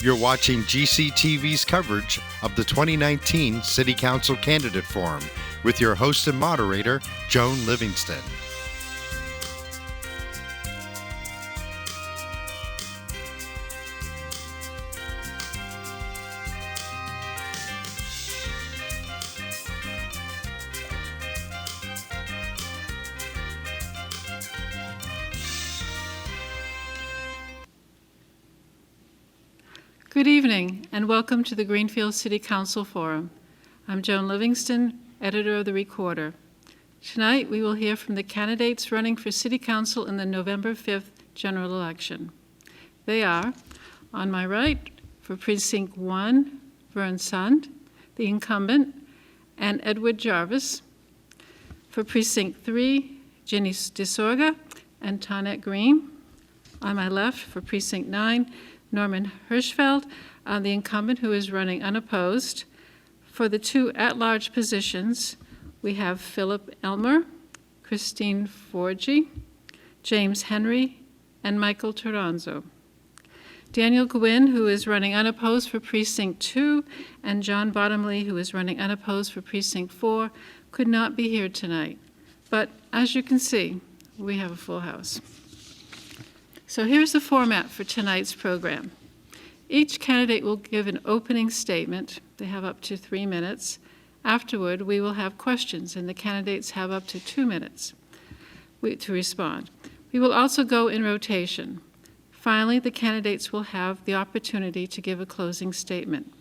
You're watching GCTV's coverage of the 2019 City Council Candidate Forum with your host and moderator, Joan Livingston. Good evening, and welcome to the Greenfield City Council Forum. I'm Joan Livingston, editor of the Recorder. Tonight, we will hear from the candidates running for City Council in the November 5th general election. They are, on my right, for Precinct 1, Vern Sund, the incumbent, and Edward Jarvis. For Precinct 3, Ginny DeSorga and Tonette Green. On my left, for Precinct 9, Norman Hirschfeld, the incumbent who is running unopposed. For the two at-large positions, we have Philip Elmer, Christine Forgy, James Henry, and Michael Toronzo. Daniel Gwynn, who is running unopposed for Precinct 2, and John Bottomley, who is running unopposed for Precinct 4, could not be here tonight. But as you can see, we have a full house. So here's the format for tonight's program. Each candidate will give an opening statement. They have up to 3 minutes. Afterward, we will have questions, and the candidates have up to 2 minutes to respond. We will also go in rotation. Finally, the candidates will have the opportunity to give a closing statement.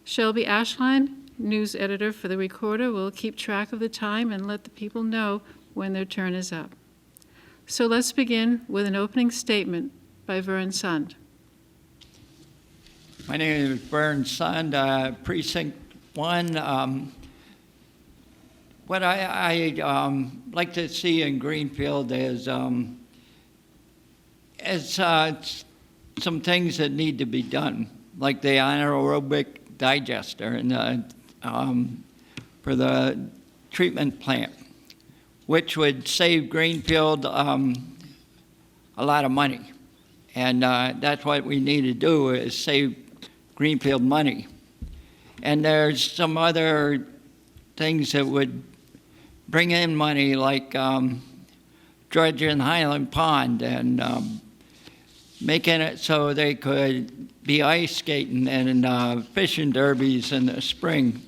Shelby Ashline, news editor for the Recorder, will keep track of the time and let the people know when their turn is up. So let's begin with an opening statement by Vern Sund. My name is Vern Sund, Precinct 1. What I like to see in Greenfield is some things that need to be done, like the anaerobic digester and for the treatment plant, which would save Greenfield a lot of money. And that's what we need to do, is save Greenfield money. And there's some other things that would bring in money, like dredging Highland Pond and making it so they could be ice skating and fishing derbies in the spring.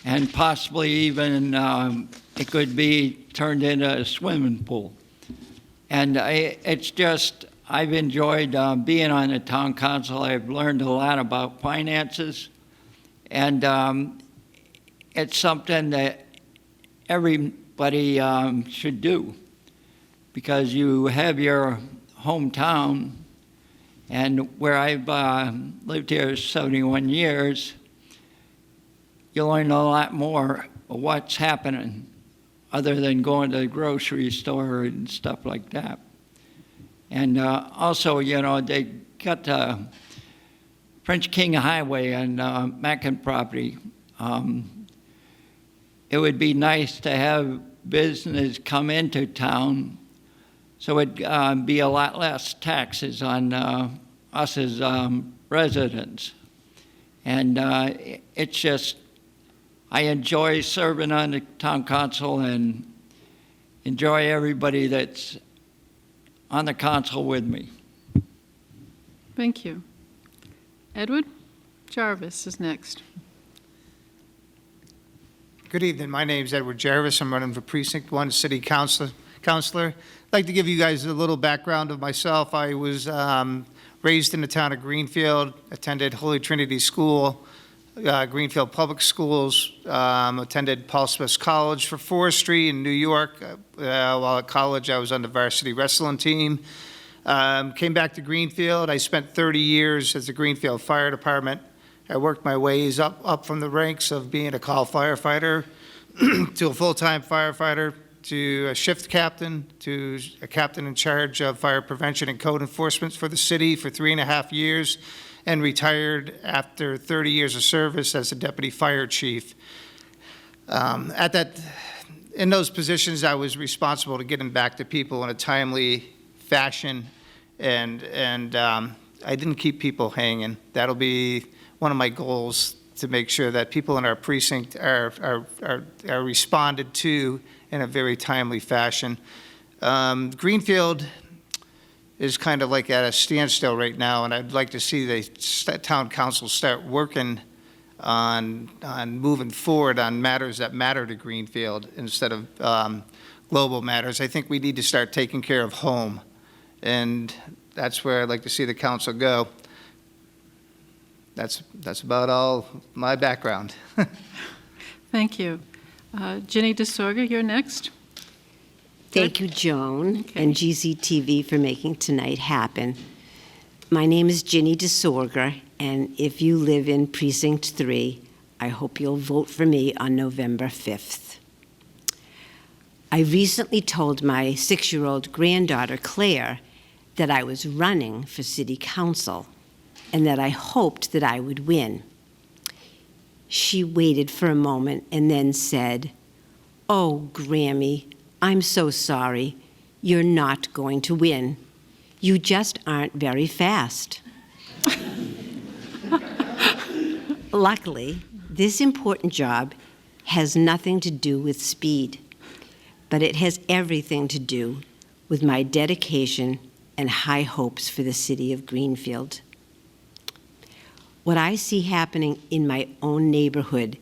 And possibly even it could be turned into a swimming pool. And it's just, I've enjoyed being on the town council. I've learned a lot about finances. And it's something that everybody should do, because you have your hometown, and where I've lived here 71 years, you learn a lot more of what's happening other than going to the grocery store and stuff like that. And also, you know, they got the French King Highway on Mackin property. It would be nice to have business come into town, so it'd be a lot less taxes on us as residents. And it's just, I enjoy serving on the town council and enjoy everybody that's on the council with me. Thank you. Edward Jarvis is next. Good evening. My name is Edward Jarvis. I'm running for Precinct 1 City Councilor. I'd like to give you guys a little background of myself. I was raised in the town of Greenfield, attended Holy Trinity School, Greenfield Public Schools, attended Paul Smith College for forestry in New York. While at college, I was on the varsity wrestling team. Came back to Greenfield. I spent 30 years at the Greenfield Fire Department. I worked my ways up from the ranks of being a call firefighter to a full-time firefighter, to a shift captain, to a captain in charge of fire prevention and code enforcement for the city for 3.5 years, and retired after 30 years of service as a deputy fire chief. In those positions, I was responsible to getting back to people in a timely fashion, and I didn't keep people hanging. That'll be one of my goals, to make sure that people in our precinct are responded to in a very timely fashion. Greenfield is kind of like at a standstill right now, and I'd like to see the town council start working on moving forward on matters that matter to Greenfield instead of global matters. I think we need to start taking care of home, and that's where I'd like to see the council go. That's about all my background. Thank you. Ginny DeSorga, you're next. Thank you, Joan, Okay. and GCTV for making tonight happen. My name is Ginny DeSorga, and if you live in Precinct 3, I hope you'll vote for me on November 5th. I recently told my 6-year-old granddaughter, Claire, that I was running for City Council and that I hoped that I would win. She waited for a moment and then said, "Oh, Grammy, I'm so sorry. You're not going to win. You just aren't very fast." Luckily, this important job has nothing to do with speed, but it has everything to do with my dedication and high hopes for the city of Greenfield. What I see happening in my own neighborhood,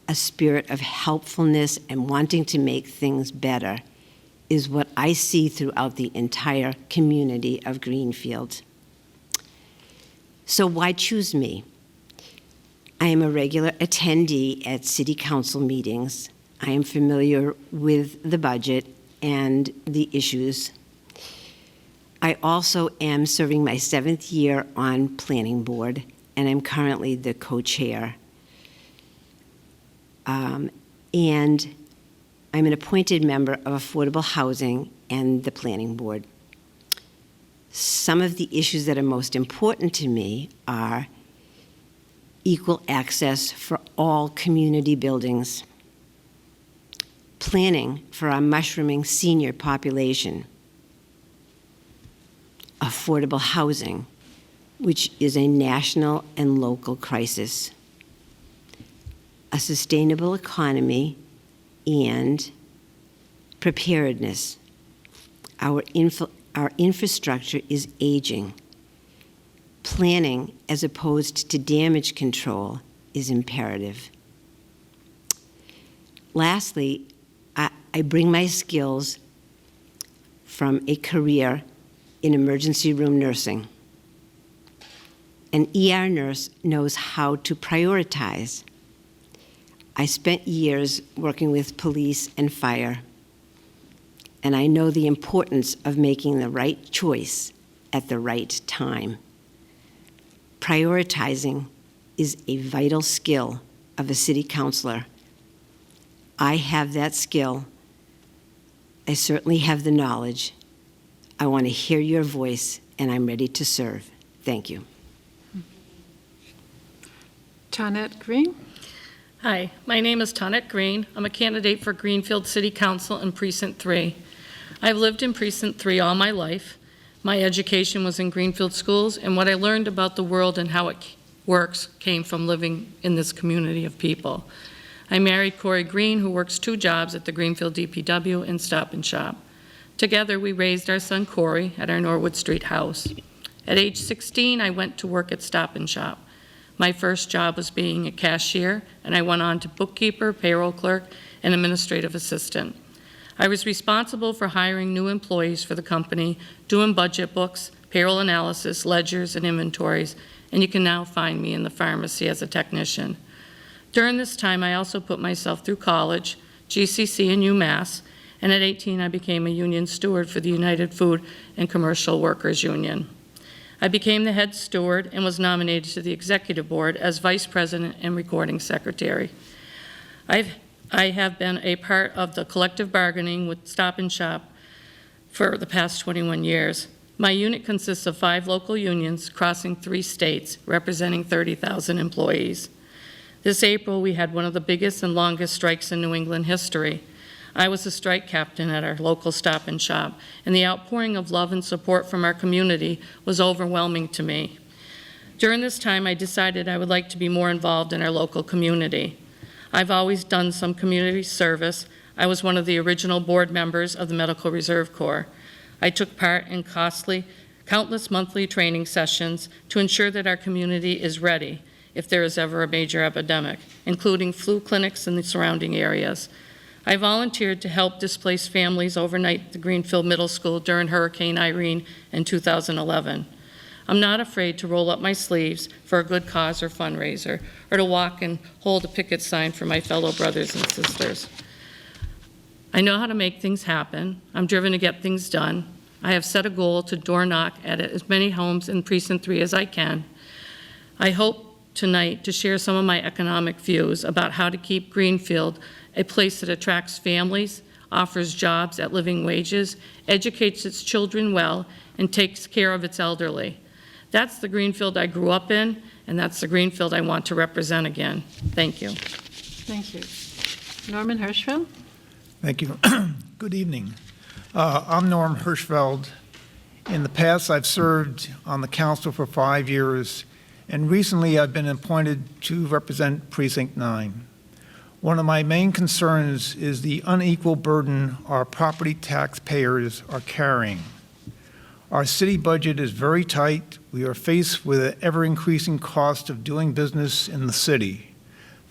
a spirit of helpfulness and wanting to make things better, is what I see throughout the entire community of Greenfield. So why choose me? I am a regular attendee at city council meetings. I am familiar with the budget and the issues. I also am serving my 7th year on planning board, and I'm currently the co-chair. And I'm an appointed member of Affordable Housing and the Planning Board. Some of the issues that are most important to me are equal access for all community buildings, planning for our mushrooming senior population, affordable housing, which is a national and local crisis, a sustainable economy, and preparedness. Our infrastructure is aging. Planning, as opposed to damage control, is imperative. Lastly, I bring my skills from a career in emergency room nursing. An ER nurse knows how to prioritize. I spent years working with police and fire, and I know the importance of making the right choice at the right time. Prioritizing is a vital skill of a city councilor. I have that skill. I certainly have the knowledge. I want to hear your voice, and I'm ready to serve. Thank you. Tonette Green? Hi, my name is Tonette Green. I'm a candidate for Greenfield City Council in Precinct 3. I've lived in Precinct 3 all my life. My education was in Greenfield schools, and what I learned about the world and how it works came from living in this community of people. I married Corey Green, who works 2 jobs at the Greenfield DPW and Stop and Shop. Together, we raised our son Corey at our Norwood Street house. At age 16, I went to work at Stop and Shop. My first job was being a cashier, and I went on to bookkeeper, payroll clerk, and administrative assistant. I was responsible for hiring new employees for the company, doing budget books, payroll analysis, ledgers, and inventories, and you can now find me in the pharmacy as a technician. During this time, I also put myself through college, GCC and UMass, and at 18, I became a union steward for the United Food and Commercial Workers Union. I became the head steward and was nominated to the executive board as vice president and recording secretary. I have been a part of the collective bargaining with Stop and Shop for the past 21 years. My unit consists of 5 local unions crossing 3 states, representing 30,000 employees. This April, we had one of the biggest and longest strikes in New England history. I was a strike captain at our local Stop and Shop, and the outpouring of love and support from our community was overwhelming to me. During this time, I decided I would like to be more involved in our local community. I've always done some community service. I was one of the original board members of the Medical Reserve Corps. I took part in countless monthly training sessions to ensure that our community is ready if there is ever a major epidemic, including flu clinics in the surrounding areas. I volunteered to help displaced families overnight at the Greenfield Middle School during Hurricane Irene in 2011. I'm not afraid to roll up my sleeves for a good cause or fundraiser, or to walk and hold a picket sign for my fellow brothers and sisters. I know how to make things happen. I'm driven to get things done. I have set a goal to door knock at as many homes in Precinct 3 as I can. I hope tonight to share some of my economic views about how to keep Greenfield a place that attracts families, offers jobs at living wages, educates its children well, and takes care of its elderly. That's the Greenfield I grew up in, and that's the Greenfield I want to represent again. Thank you. Thank you. Norman Hirschfeld? Thank you. Good evening. I'm Norm Hirschfeld. In the past, I've served on the council for 5 years, and recently I've been appointed to represent Precinct 9. One of my main concerns is the unequal burden our property taxpayers are carrying. Our city budget is very tight. We are faced with an ever-increasing cost of doing business in the city.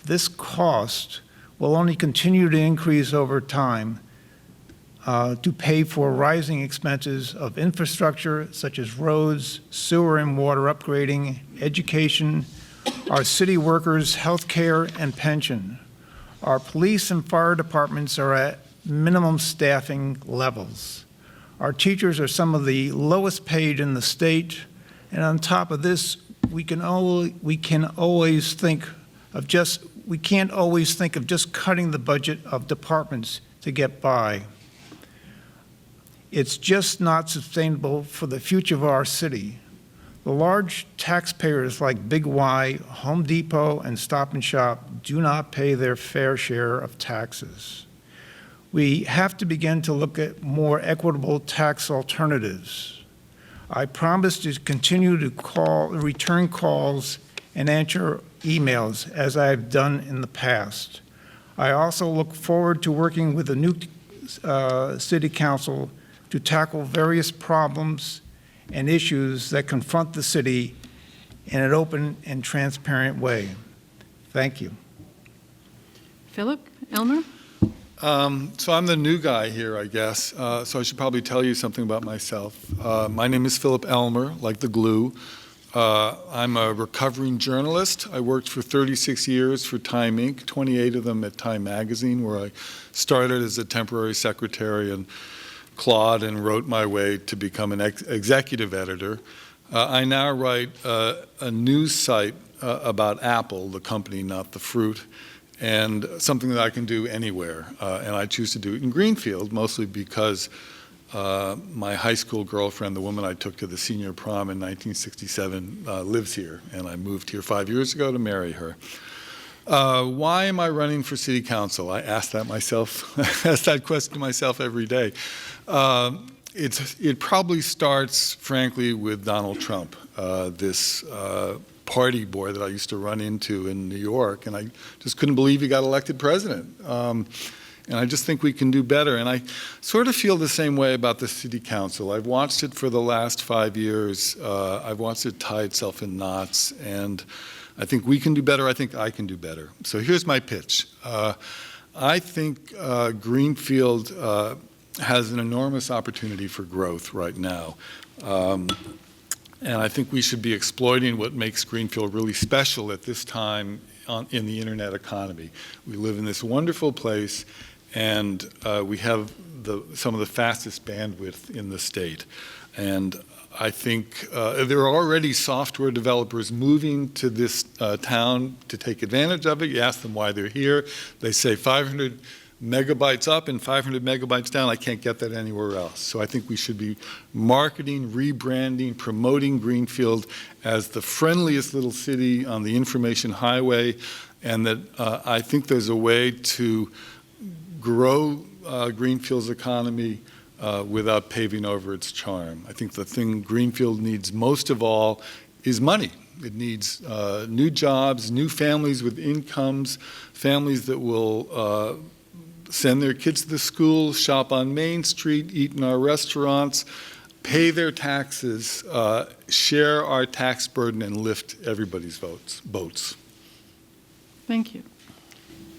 This cost will only continue to increase over time to pay for rising expenses of infrastructure such as roads, sewer and water upgrading, education, our city workers' health care and pension. Our police and fire departments are at minimum staffing levels. Our teachers are some of the lowest paid in the state, and on top of this, we can't always think of just cutting the budget of departments to get by. It's just not sustainable for the future of our city. The large taxpayers like Big Y, Home Depot, and Stop and Shop do not pay their fair share of taxes. We have to begin to look at more equitable tax alternatives. I promise to continue to return calls and answer emails as I've done in the past. I also look forward to working with the new City Council to tackle various problems and issues that confront the city in an open and transparent way. Thank you. Philip Elmer? So I'm the new guy here, I guess, so I should probably tell you something about myself. My name is Philip Elmer, like the glue. I'm a recovering journalist. I worked for 36 years for Time Inc., 28 of them at Time Magazine, where I started as a temporary secretary and clawed and wrote my way to become an executive editor. I now write a news site about Apple, the company, not the fruit, and something that I can do anywhere. And I choose to do it in Greenfield, mostly because my high school girlfriend, the woman I took to the senior prom in 1967, lives here, and I moved here 5 years ago to marry her. Why am I running for city council? I ask that myself. I ask that question myself every day. It probably starts, frankly, with Donald Trump, this party boy that I used to run into in New York, and I just couldn't believe he got elected president. And I just think we can do better. And I sort of feel the same way about the city council. I've watched it for the last 5 years. I've watched it tie itself in knots, and I think we can do better. I think I can do better. So here's my pitch. I think Greenfield has an enormous opportunity for growth right now. And I think we should be exploiting what makes Greenfield really special at this time in the internet economy. We live in this wonderful place, and we have some of the fastest bandwidth in the state. And I think there are already software developers moving to this town to take advantage of it. You ask them why they're here. They say 500 megabytes up and 500 megabytes down. I can't get that anywhere else. So I think we should be marketing, rebranding, promoting Greenfield as the friendliest little city on the information highway, and that I think there's a way to grow Greenfield's economy without paving over its charm. I think the thing Greenfield needs most of all is money. It needs new jobs, new families with incomes, families that will send their kids to school, shop on Main Street, eat in our restaurants, pay their taxes, share our tax burden, and lift everybody's boats. Thank you.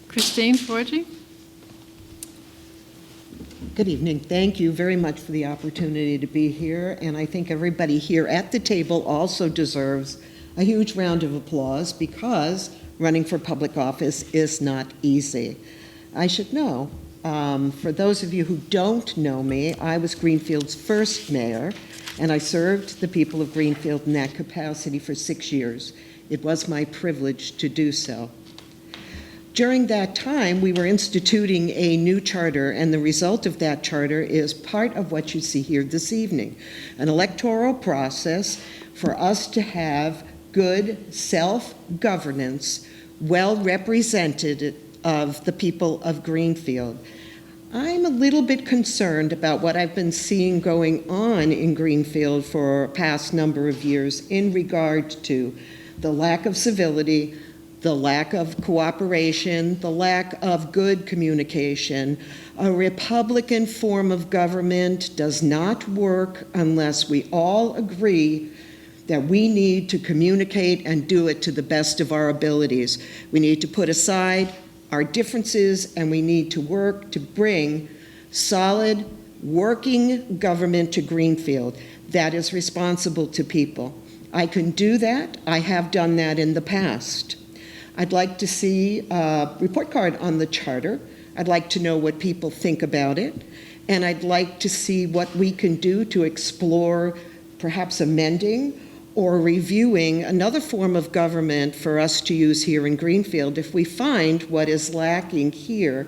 Christine Forgy? Good evening. Thank you very much for the opportunity to be here, and I think everybody here at the table also deserves a huge round of applause because running for public office is not easy. I should know, for those of you who don't know me, I was Greenfield's first mayor, and I served the people of Greenfield in that capacity for 6 years. It was my privilege to do so. During that time, we were instituting a new charter, and the result of that charter is part of what you see here this evening, an electoral process for us to have good self-governance, well represented of the people of Greenfield. I'm a little bit concerned about what I've been seeing going on in Greenfield for a past number of years in regard to the lack of civility, the lack of cooperation, the lack of good communication. A Republican form of government does not work unless we all agree that we need to communicate and do it to the best of our abilities. We need to put aside our differences, and we need to work to bring solid, working government to Greenfield that is responsible to people. I can do that. I have done that in the past. I'd like to see a report card on the charter. I'd like to know what people think about it, and I'd like to see what we can do to explore perhaps amending or reviewing another form of government for us to use here in Greenfield if we find what is lacking here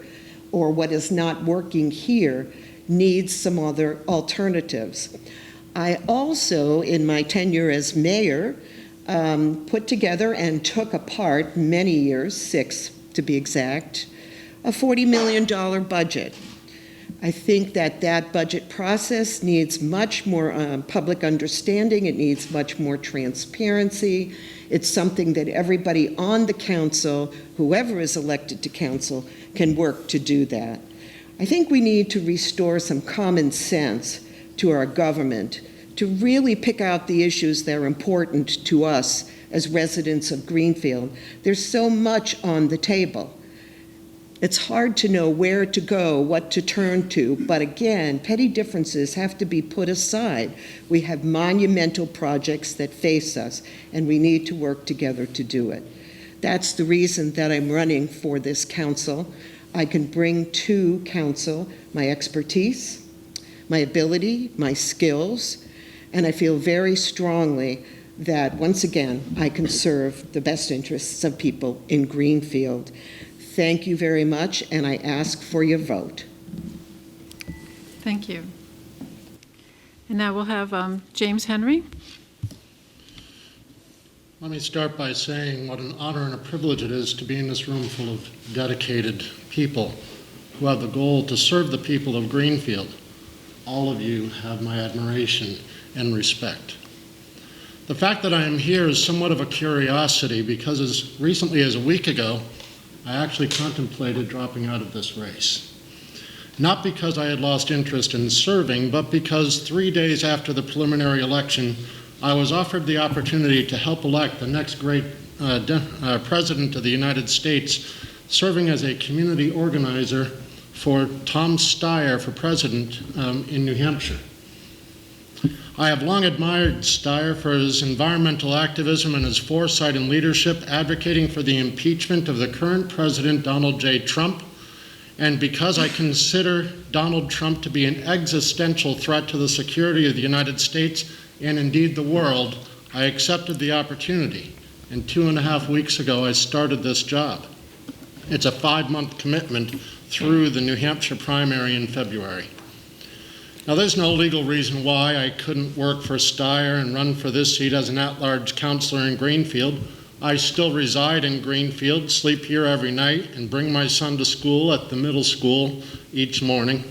or what is not working here needs some other alternatives. I also, in my tenure as mayor, put together and took apart many years, 6 to be exact, a $40 million budget. I think that that budget process needs much more public understanding. It needs much more transparency. It's something that everybody on the council, whoever is elected to council, can work to do that. I think we need to restore some common sense to our government to really pick out the issues that are important to us as residents of Greenfield. There's so much on the table. It's hard to know where to go, what to turn to, but again, petty differences have to be put aside. We have monumental projects that face us, and we need to work together to do it. That's the reason that I'm running for this council. I can bring to council my expertise, my ability, my skills, and I feel very strongly that, once again, I can serve the best interests of people in Greenfield. Thank you very much, and I ask for your vote. Thank you. And now we'll have James Henry. Let me start by saying what an honor and a privilege it is to be in this room full of dedicated people who have the goal to serve the people of Greenfield. All of you have my admiration and respect. The fact that I am here is somewhat of a curiosity because as recently as a week ago, I actually contemplated dropping out of this race. Not because I had lost interest in serving, but because 3 days after the preliminary election, I was offered the opportunity to help elect the next great president of the United States, serving as a community organizer for Tom Steyer for president in New Hampshire. I have long admired Steyer for his environmental activism and his foresight and leadership advocating for the impeachment of the current president, Donald J. Trump, and because I consider Donald Trump to be an existential threat to the security of the United States and indeed the world, I accepted the opportunity. And 2.5 weeks ago, I started this job. It's a 5-month commitment through the New Hampshire primary in February. Now, there's no legal reason why I couldn't work for Steyer and run for this seat as an at-large councilor in Greenfield, I still reside in Greenfield, sleep here every night, and bring my son to school at the middle school each morning.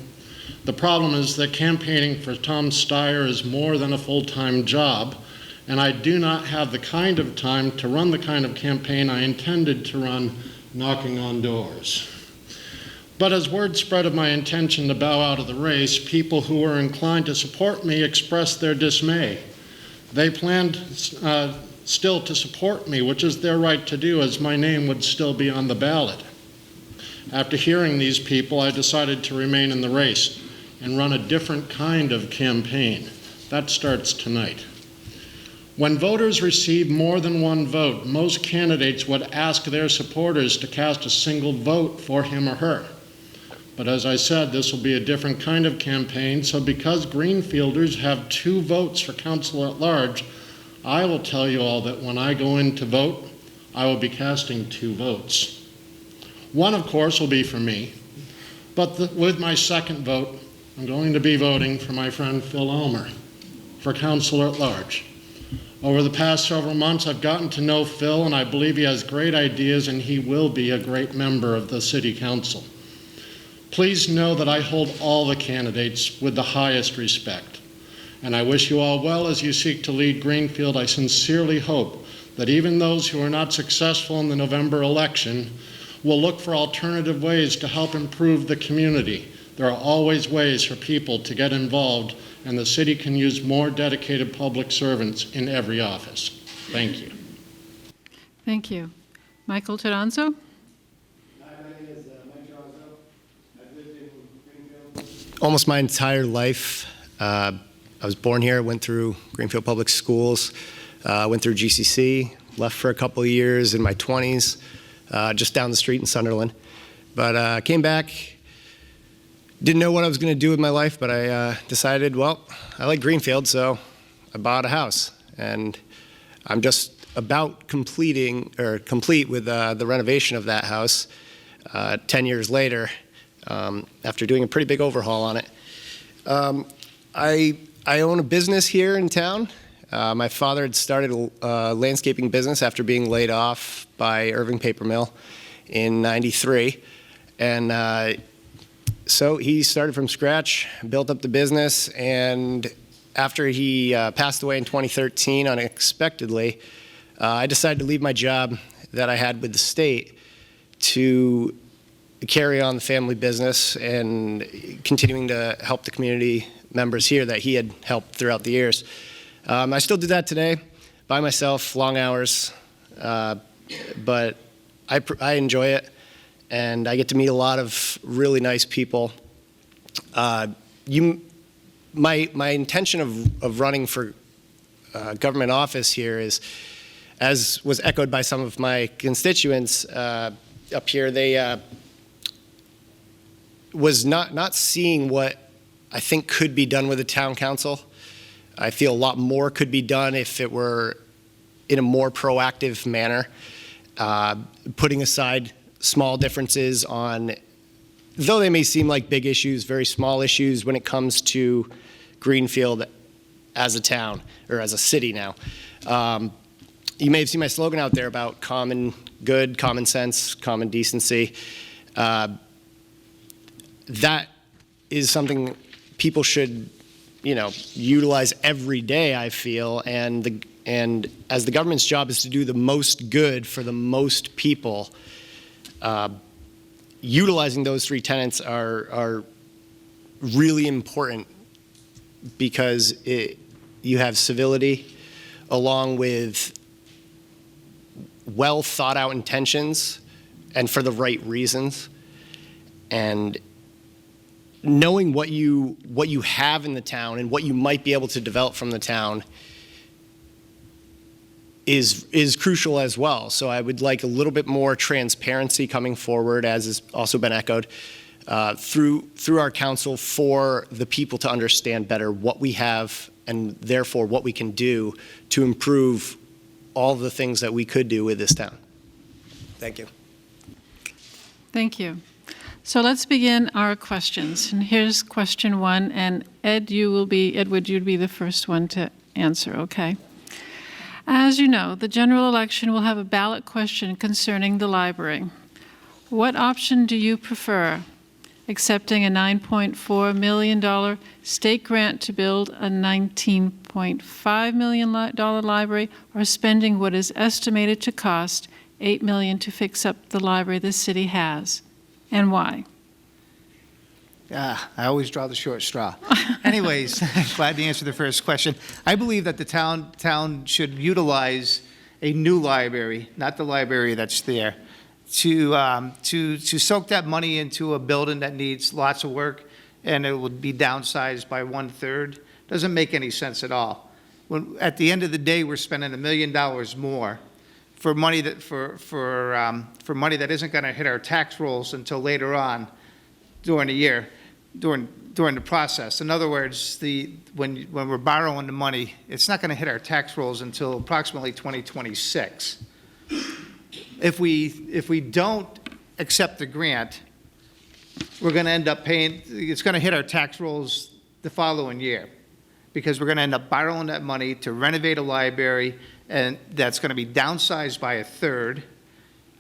The problem is that campaigning for Tom Steyer is more than a full-time job, and I do not have the kind of time to run the kind of campaign I intended to run, knocking on doors. But as word spread of my intention to bow out of the race, people who were inclined to support me expressed their dismay. They planned still to support me, which is their right to do, as my name would still be on the ballot. After hearing these people, I decided to remain in the race and run a different kind of campaign. That starts tonight. When voters receive more than one vote, most candidates would ask their supporters to cast a single vote for him or her. But as I said, this will be a different kind of campaign, so because Greenfielders have 2 votes for council at large, I will tell you all that when I go in to vote, I will be casting 2 votes. One, of course, will be for me, but with my second vote, I'm going to be voting for my friend Phil Elmer for council at large. Over the past several months, I've gotten to know Phil, and I believe he has great ideas, and he will be a great member of the City Council. Please know that I hold all the candidates with the highest respect, and I wish you all well as you seek to lead Greenfield. I sincerely hope that even those who are not successful in the November election will look for alternative ways to help improve the community. There are always ways for people to get involved, and the city can use more dedicated public servants in every office. Thank you. Thank you. Michael Toronzo? Hi, my name is Mike Toronzo. I've lived in Greenfield almost my entire life. I was born here, went through Greenfield Public Schools, went through GCC, left for a couple of years in my 20s, just down the street in Sunderland. But came back. Didn't know what I was going to do with my life, but I decided, well, I like Greenfield, so I bought a house. And I'm just about complete with the renovation of that house 10 years later, after doing a pretty big overhaul on it. I own a business here in town. My father had started a landscaping business after being laid off by Irving Paper Mill in '93. And so he started from scratch, built up the business, and after he passed away in 2013 unexpectedly, I decided to leave my job that I had with the state to carry on the family business and continuing to help the community members here that he had helped throughout the years. I still do that today by myself, long hours, but I enjoy it. And I get to meet a lot of really nice people. My intention of running for government office here is, as was echoed by some of my constituents up here, they was not seeing what I think could be done with the town council. I feel a lot more could be done if it were in a more proactive manner, putting aside small differences on, though they may seem like big issues, very small issues when it comes to Greenfield as a town, or as a city now. You may have seen my slogan out there about common good, common sense, common decency. That is something people should, utilize every day, I feel, and as the government's job is to do the most good for the most people, utilizing those 3 tenets are really important, because you have civility along with well thought out intentions and for the right reasons, and knowing what you have in the town and what you might be able to develop from the town is crucial as well. So I would like a little bit more transparency coming forward, as has also been echoed, through our council, for the people to understand better what we have and therefore what we can do to improve all the things that we could do with this town. Thank you. Thank you. So let's begin our questions. And here's question 1, and Edward, you'd be the first one to answer, okay? As you know, the general election will have a ballot question concerning the library. What option do you prefer? Accepting a $9.4 million state grant to build a $19.5 million library, or spending what is estimated to cost $8 million to fix up the library the city has, and why? I always draw the short straw. Anyways, glad to answer the first question. I believe that the town should utilize a new library, not the library that's there, to soak that money into a building that needs lots of work, and it would be downsized by 1/3. Doesn't make any sense at all. When, at the end of the day, we're spending $1 million more for money that for money that isn't going to hit our tax rolls until later on during the year, during the process. In other words, when we're borrowing the money, it's not going to hit our tax rolls until approximately 2026. If we don't accept the grant, we're going to end up paying, it's going to hit our tax rolls the following year, because we're going to end up borrowing that money to renovate a library, and that's going to be downsized by 1/3.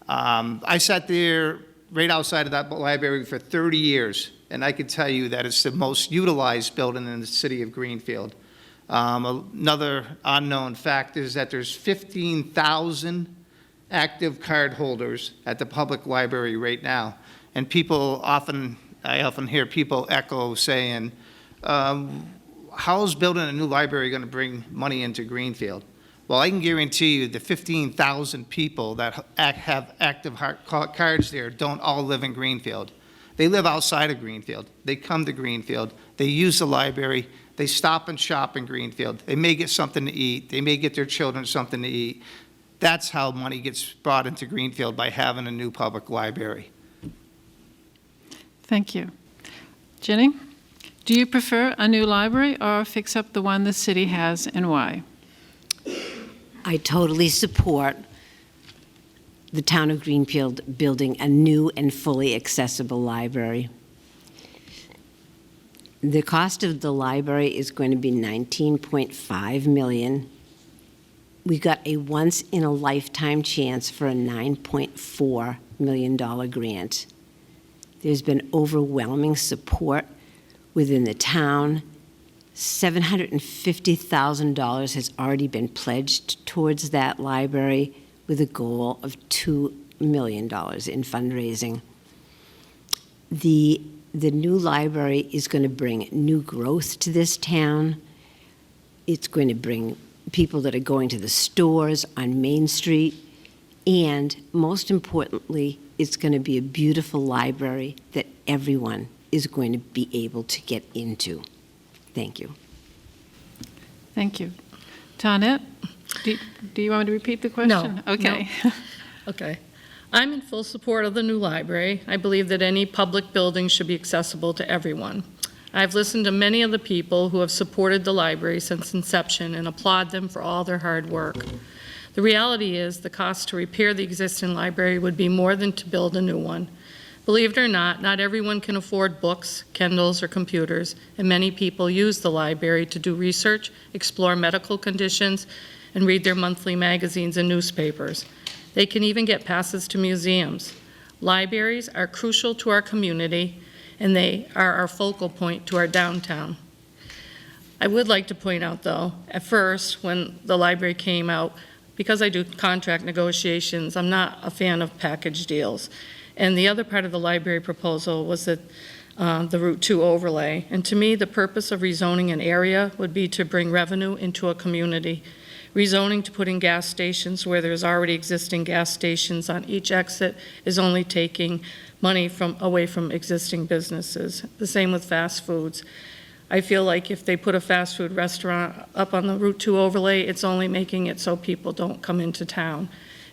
I sat there right outside of that library for 30 years, and I can tell you that it's the most utilized building in the city of Greenfield. Another unknown fact is that there's 15,000 active card holders at the public library right now. And I often hear people echo saying, how is building a new library going to bring money into Greenfield? Well, I can guarantee you the 15,000 people that have active cards there don't all live in Greenfield. They live outside of Greenfield. They come to Greenfield. They use the library. They stop and shop in Greenfield. They may get something to eat. They may get their children something to eat. That's how money gets brought into Greenfield, by having a new public library. Thank you. Ginny, do you prefer a new library or fix up the one the city has, and why? I totally support the town of Greenfield building a new and fully accessible library. The cost of the library is going to be $19.5 million. We got a once-in-a-lifetime chance for a $9.4 million grant. There's been overwhelming support within the town. $750,000 has already been pledged towards that library, with a goal of $2 million in fundraising. The new library is going to bring new growth to this town. It's going to bring people that are going to the stores on Main Street, and most importantly, it's going to be a beautiful library that everyone is going to be able to get into. Thank you. Thank you. Tonette, do you want me to repeat the question? No. Okay. No. Okay. I'm in full support of the new library. I believe that any public building should be accessible to everyone. I've listened to many of the people who have supported the library since inception and applaud them for all their hard work. The reality is the cost to repair the existing library would be more than to build a new one. Believe it or not everyone can afford books, Kindles, or computers, and many people use the library to do research, explore medical conditions, and read their monthly magazines and newspapers. They can even get passes to museums. Libraries are crucial to our community, and they are our focal point to our downtown. I would like to point out, though, at first, when the library came out, because I do contract negotiations, I'm not a fan of package deals. And the other part of the library proposal was that the Route 2 overlay. And to me, the purpose of rezoning an area would be to bring revenue into a community. Rezoning to put in gas stations where there's already existing gas stations on each exit is only taking money away from existing businesses. The same with fast foods. I feel like if they put a fast food restaurant up on the Route 2 overlay, it's only making it so people don't come into town,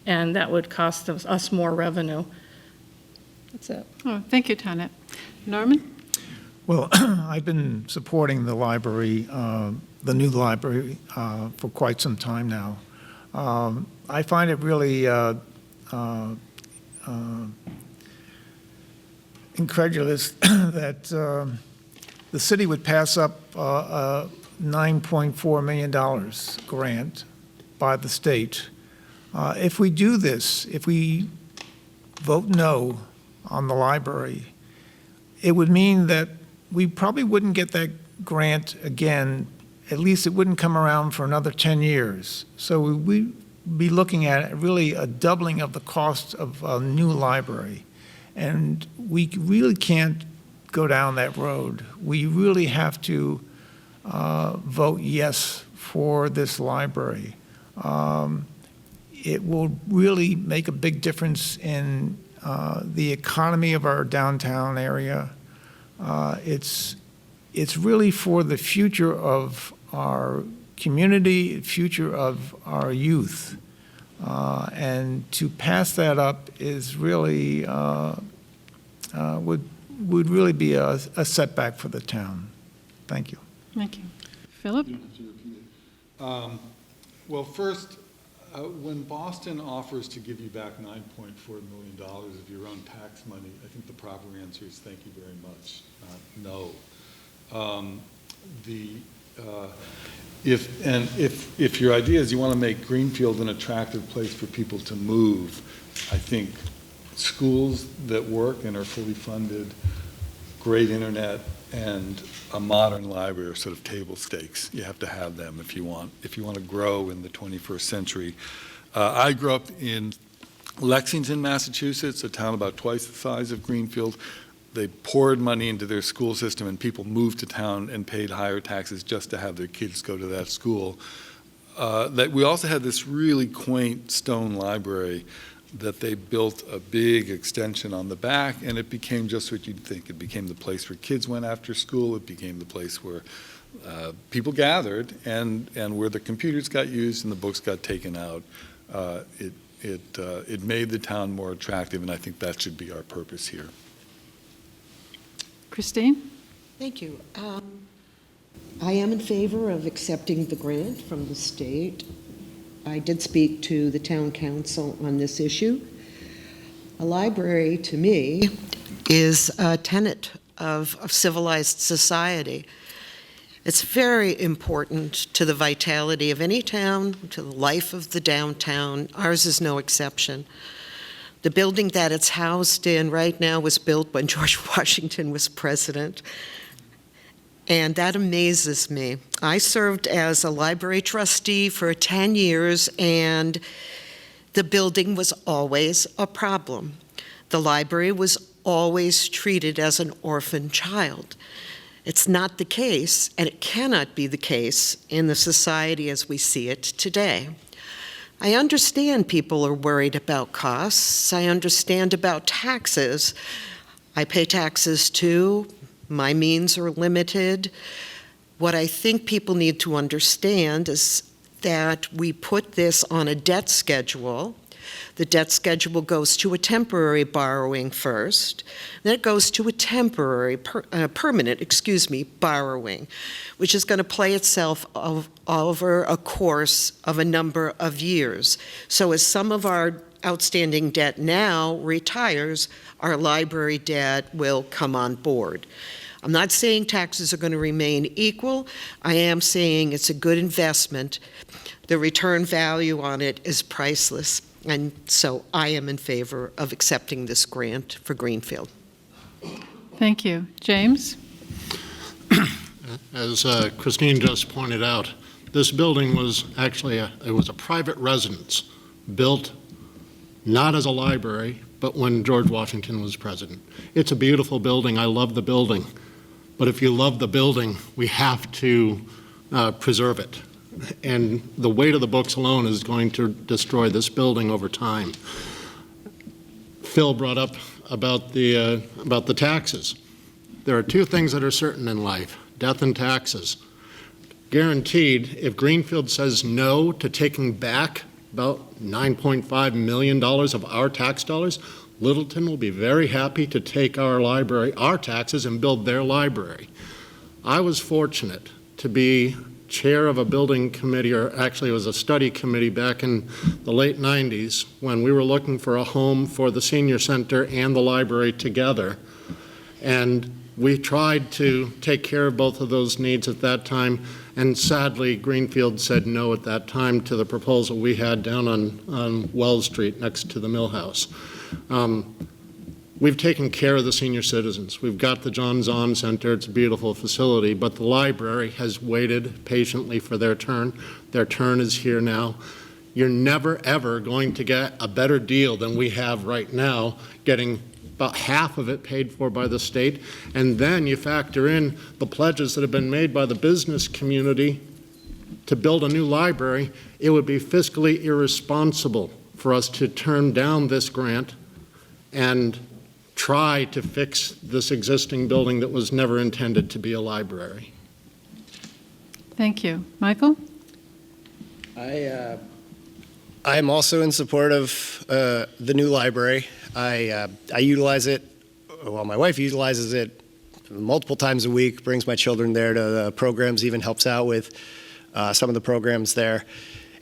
and that would cost us more revenue. That's it. Oh, thank you, Tonette. Norman? Well, I've been supporting the library, the new library, for quite some time now. I find it really incredulous that the city would pass up a $9.4 million grant by the state. If we do this, if we vote no on the library, it would mean that we probably wouldn't get that grant again. At least it wouldn't come around for another 10 years. So we'd be looking at really a doubling of the cost of a new library. And we really can't go down that road. We really have to vote yes for this library. It will really make a big difference in the economy of our downtown area. It's really for the future of our community, future of our youth. And to pass that up is really, would really be a setback for the town. Thank you. Thank you. Philip? Well, first, when Boston offers to give you back $9.4 million of your own tax money, I think the proper answer is thank you very much, no. If your idea is you want to make Greenfield an attractive place for people to move, I think schools that work and are fully funded, great internet, and a modern library are sort of table stakes. You have to have them if you want to grow in the 21st century. I grew up in Lexington, Massachusetts, a town about twice the size of Greenfield. They poured money into their school system, and people moved to town and paid higher taxes just to have their kids go to that school. That we also had this really quaint stone library that they built a big extension on the back, and it became just what you'd think. It became the place where kids went after school. It became the place where people gathered, and where the computers got used and the books got taken out. It made the town more attractive, and I think that should be our purpose here. Christine? Thank you. I am in favor of accepting the grant from the state. I did speak to the town council on this issue. A library, to me, is a tenet of civilized society. It's very important to the vitality of any town, to the life of the downtown. Ours is no exception. The building that it's housed in right now was built when George Washington was president, and that amazes me. I served as a library trustee for 10 years, and the building was always a problem. The library was always treated as an orphan child. It's not the case, and it cannot be the case in the society as we see it today. I understand people are worried about costs. I understand about taxes. I pay taxes too. My means are limited. What I think people need to understand is that we put this on a debt schedule. The debt schedule goes to a temporary borrowing first, then it goes to a temporary, permanent borrowing, which is going to play itself over a course of a number of years. So as some of our outstanding debt now retires, our library debt will come on board. I'm not saying taxes are going to remain equal. I am saying it's a good investment. The return value on it is priceless. And so I am in favor of accepting this grant for Greenfield. Thank you. James? As Christine just pointed out, this building was actually a private residence built not as a library, but when George Washington was president. It's a beautiful building. I love the building. But if you love the building, we have to preserve it. And the weight of the books alone is going to destroy this building over time. Phil brought up about the taxes. There are two things that are certain in life: death and taxes. Guaranteed, if Greenfield says no to taking back about $9.5 million of our tax dollars, Littleton will be very happy to take our library, our taxes, and build their library. I was fortunate to be chair of a building committee, or actually it was a study committee back in the late 90s when we were looking for a home for the senior center and the library together. And we tried to take care of both of those needs at that time, And sadly, Greenfield said no at that time to the proposal we had down on Wells Street next to the mill house. We've taken care of the senior citizens. We've got the John Zahn Center. It's a beautiful facility, but the library has waited patiently for their turn. Their turn is here now. You're never, ever going to get a better deal than we have right now, getting about half of it paid for by the state. And then you factor in the pledges that have been made by the business community to build a new library. It would be fiscally irresponsible for us to turn down this grant and try to fix this existing building that was never intended to be a library. Thank you. Michael? I am also in support of the new library. I utilize it, well, my wife utilizes it multiple times a week, brings my children there to the programs, even helps out with some of the programs there.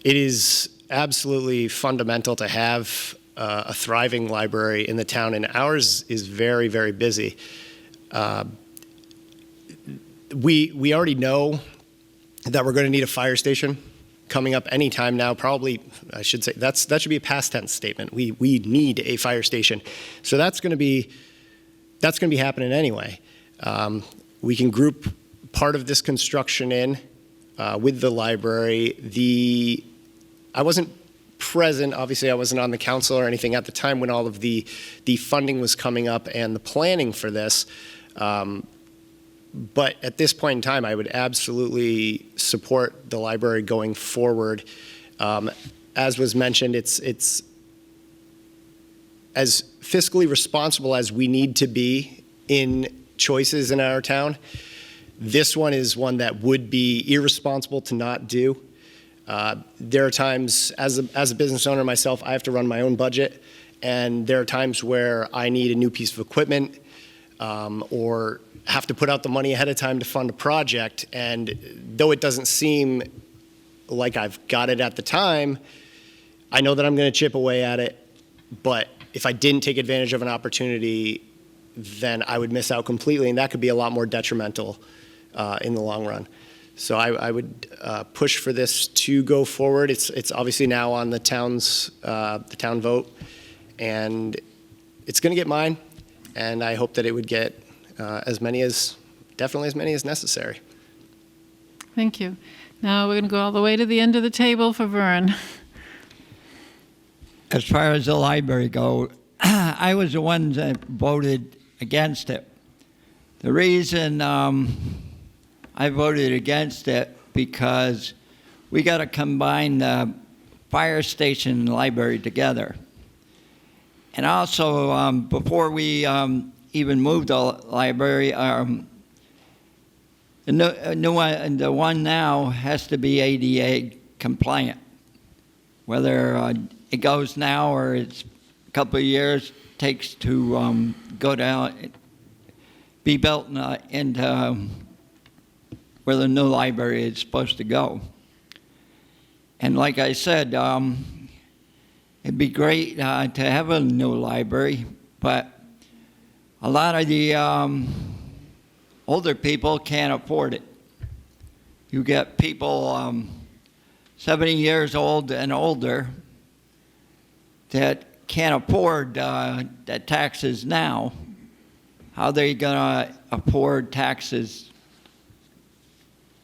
It is absolutely fundamental to have a thriving library in the town, and ours is very, very busy. We already know that we're going to need a fire station coming up anytime now. Probably, I should say, that should be a past tense statement. We need a fire station, so that's going to be happening anyway. We can group part of this construction in with the library. I wasn't present, obviously I wasn't on the council or anything at the time when all of the funding was coming up and the planning for this. But at this point in time, I would absolutely support the library going forward. As was mentioned, it's as fiscally responsible as we need to be in choices in our town. This one is one that would be irresponsible to not do. There are times, as a business owner myself, I have to run my own budget, and there are times where I need a new piece of equipment or have to put out the money ahead of time to fund a project, and though it doesn't seem like I've got it at the time, I know that I'm going to chip away at it, but if I didn't take advantage of an opportunity, then I would miss out completely, and that could be a lot more detrimental in the long run. So I would push for this to go forward. It's obviously now on the town vote, and it's going to get mine. And I hope that it would get definitely as many as necessary. Thank you. Now we're going to go all the way to the end of the table for Vern. As far as the library go, I was the one that voted against it. The reason I voted against it because we got to combine the fire station and library together. And also, before we even moved the library, the one now has to be ADA compliant. Whether it goes now or it's a couple of years takes to go down, be built into where the new library is supposed to go. And like I said, it'd be great to have a new library, but a lot of the older people can't afford it. You get people 70 years old and older that can't afford the taxes now. How are they gonna afford taxes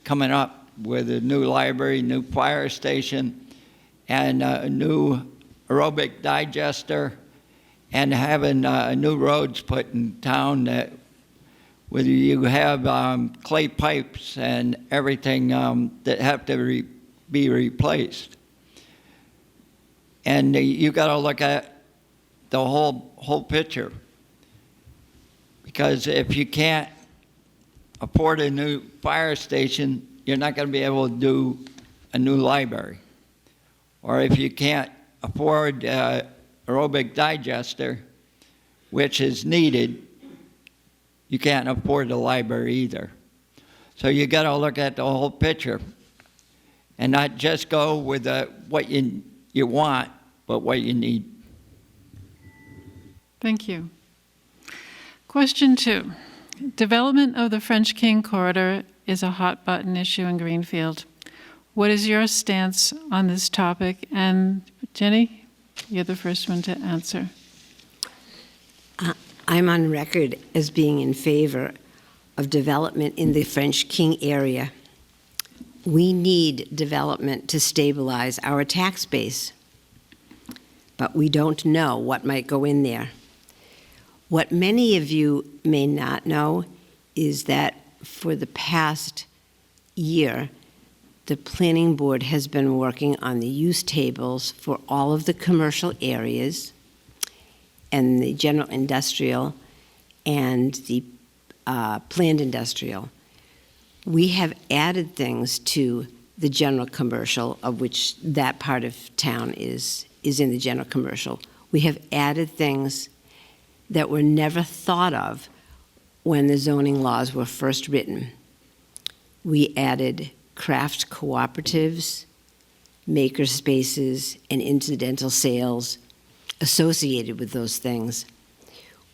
coming up with a new library, new fire station, and a new aerobic digester, and having new roads put in town that whether you have clay pipes and everything that have to be replaced. And you got to look at the whole picture, because if you can't afford a new fire station, you're not going to be able to do a new library. Or if you can't afford aerobic digester, which is needed, you can't afford the library either. So you got to look at the whole picture and not just go with what you want, but what you need. Thank you. Question 2. Development of the French King Corridor is a hot button issue in Greenfield. What is your stance on this topic? And Jenny, you're the first one to answer. I'm on record as being in favor of development in the French King area. We need development to stabilize our tax base, but we don't know what might go in there. What many of you may not know is that for the past year, the planning board has been working on the use tables for all of the commercial areas and the general industrial and the planned industrial. We have added things to the general commercial, of which that part of town is in the general commercial. We have added things that were never thought of when the zoning laws were first written. We added craft cooperatives, maker spaces, and incidental sales associated with those things.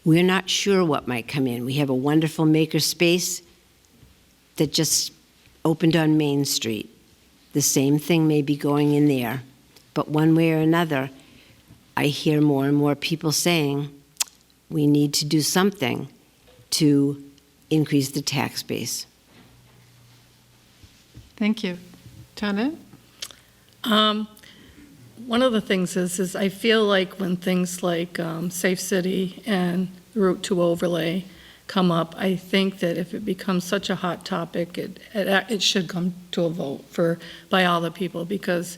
We're not sure what might come in. We have a wonderful maker space that just opened on Main Street. The same thing may be going in there, but one way or another, I hear more and more people saying we need to do something to increase the tax base. Thank you. Janet? One of the things is I feel like when things like Safe City and Route 2 overlay come up, I think that if it becomes such a hot topic, it should come to a vote by all the people, because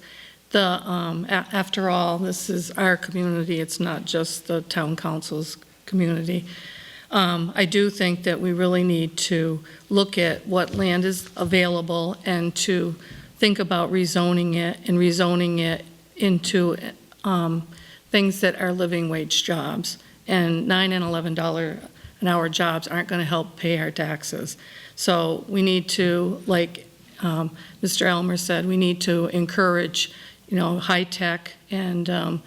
after all, this is our community. It's not just the town council's community. I do think that we really need to look at what land is available and to think about rezoning it into things that are living wage jobs. And $9 and $11 an hour jobs aren't going to help pay our taxes. So we need to, like Mr. Elmer said, we need to encourage, high tech and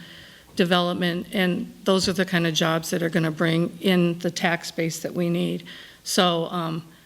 development, and those are the kind of jobs that are going to bring in the tax base that we need. So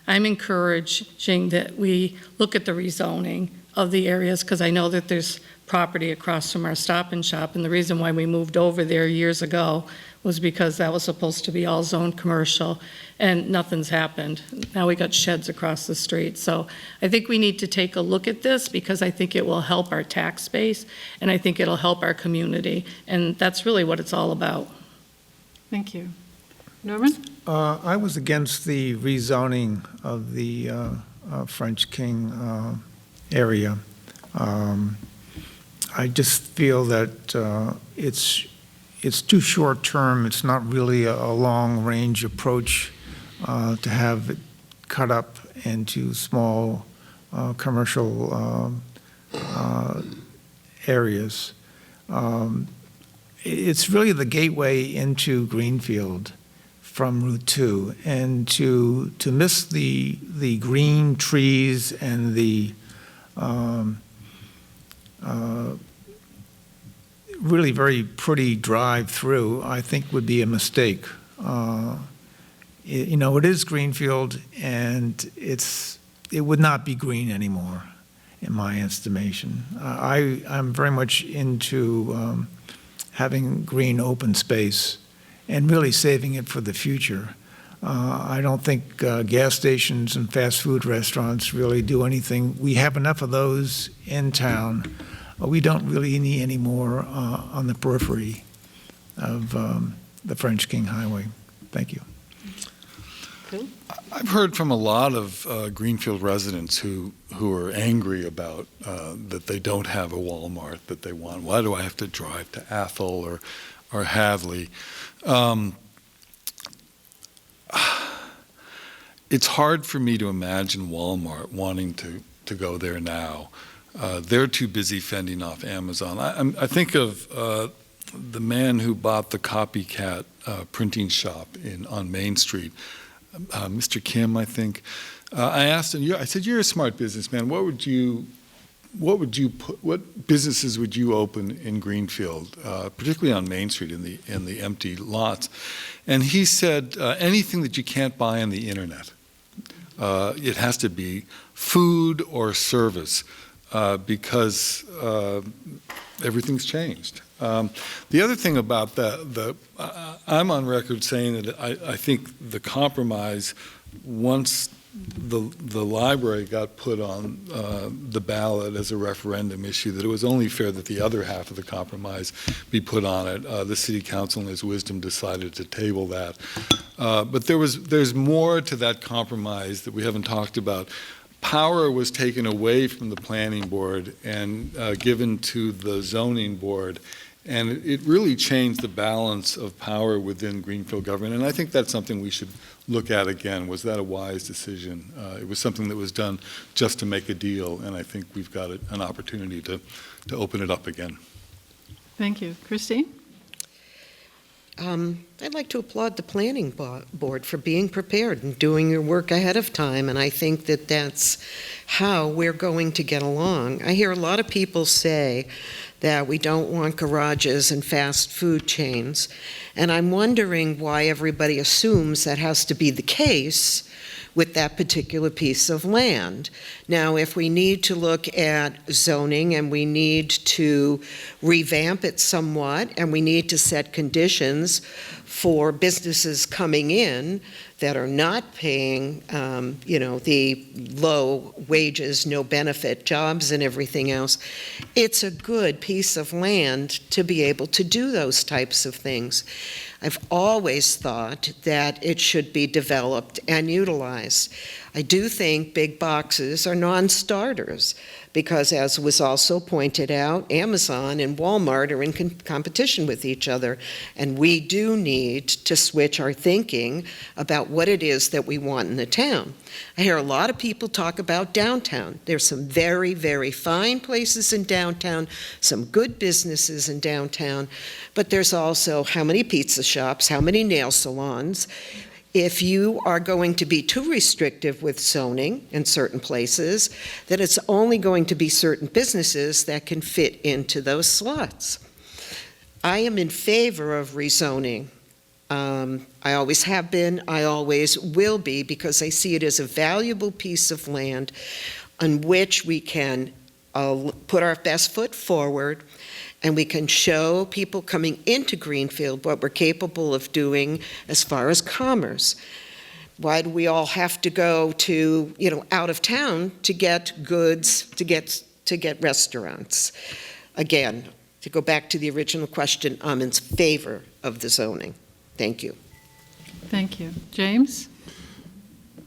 I'm encouraging that we look at the rezoning of the areas, because I know that there's property across from our Stop and Shop, and the reason why we moved over there years ago was because that was supposed to be all zoned commercial, and nothing's happened. Now we got sheds across the street. So I think we need to take a look at this, because I think it will help our tax base, and I think it'll help our community, and that's really what it's all about. Thank you. Norman? I was against the rezoning of the French King area. I just feel that it's too short term. It's not really a long range approach to have it cut up into small commercial areas. It's really the gateway into Greenfield from Route 2, and to miss the green trees and the really very pretty drive-through, I think would be a mistake. It is Greenfield, and it would not be green anymore, in my estimation. I'm very much into having green open space and really saving it for the future. I don't think gas stations and fast food restaurants really do anything. We have enough of those in town. We don't really need any more on the periphery of the French King Highway. Thank you. Cool. I've heard from a lot of Greenfield residents who are angry about that they don't have a Walmart that they want. Why do I have to drive to Athol or Hadley? It's hard for me to imagine Walmart wanting to go there now. They're too busy fending off Amazon. I think of the man who bought the copycat printing shop on Main Street, Mr. Kim, I think. I asked him, I said, "You're a smart businessman. What businesses would you open in Greenfield, particularly on Main Street in the empty lots?" And he said, anything that you can't buy on the internet. It has to be food or service, because everything's changed. The other thing about I'm on record saying that I think the compromise, once the library got put on the ballot as a referendum issue, that it was only fair that the other half of the compromise be put on it. The city council in its wisdom decided to table that. But there's more to that compromise that we haven't talked about. Power was taken away from the planning board and given to the zoning board. And it really changed the balance of power within Greenfield government. And I think that's something we should look at again. Was that a wise decision? It was something that was done just to make a deal, and I think we've got an opportunity to open it up again. Thank you. Christine? I'd like to applaud the planning board for being prepared and doing your work ahead of time, and I think that that's how we're going to get along. I hear a lot of people say that we don't want garages and fast food chains, and I'm wondering why everybody assumes that has to be the case with that particular piece of land. Now, if we need to look at zoning and we need to revamp it somewhat and we need to set conditions for businesses coming in that are not paying, the low wages, no benefit jobs and everything else, it's a good piece of land to be able to do those types of things. I've always thought that it should be developed and utilized. I do think big boxes are non-starters because, as was also pointed out, Amazon and Walmart are in competition with each other, and we do need to switch our thinking about what it is that we want in the town. I hear a lot of people talk about downtown. There's some very, very fine places in downtown, some good businesses in downtown, but there's also how many pizza shops, how many nail salons. If you are going to be too restrictive with zoning in certain places, then it's only going to be certain businesses that can fit into those slots. I am in favor of rezoning. I always have been, I always will be, because I see it as a valuable piece of land on which we can put our best foot forward, and we can show people coming into Greenfield what we're capable of doing as far as commerce. Why do we all have to go to, out of town to get goods, to get restaurants? Again, to go back to the original question, I'm in favor of the zoning. Thank you. Thank you. James?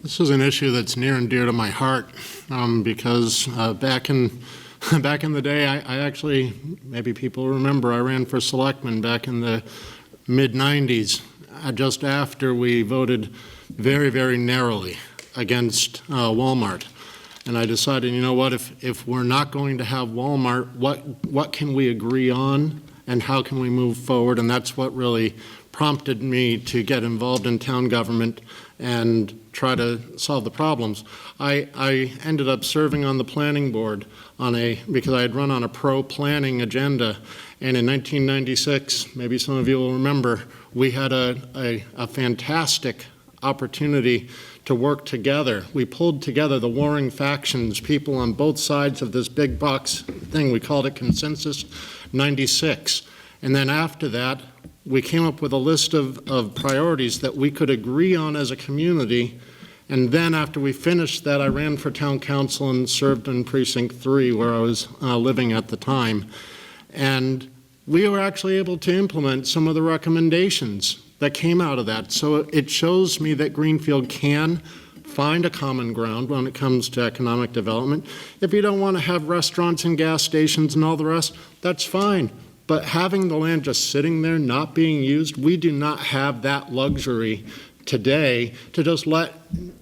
This is an issue that's near and dear to my heart because back in the day, I actually, maybe people remember, I ran for selectman back in the mid-90s, just after we voted very, very narrowly against Walmart. And I decided, you know what, if we're not going to have Walmart, what can we agree on and how can we move forward? And that's what really prompted me to get involved in town government and try to solve the problems. I ended up serving on the planning board because I had run on a pro-planning agenda, and in 1996, maybe some of you will remember, we had a fantastic opportunity to work together. We pulled together the warring factions, people on both sides of this big box thing. We called it Consensus 96. And then after that, we came up with a list of priorities that we could agree on as a community. And then after we finished that, I ran for town council and served in Precinct 3, where I was living at the time. And we were actually able to implement some of the recommendations that came out of that. So it shows me that Greenfield can find a common ground when it comes to economic development. If you don't want to have restaurants and gas stations and all the rest, that's fine. But having the land just sitting there not being used, we do not have that luxury today to just let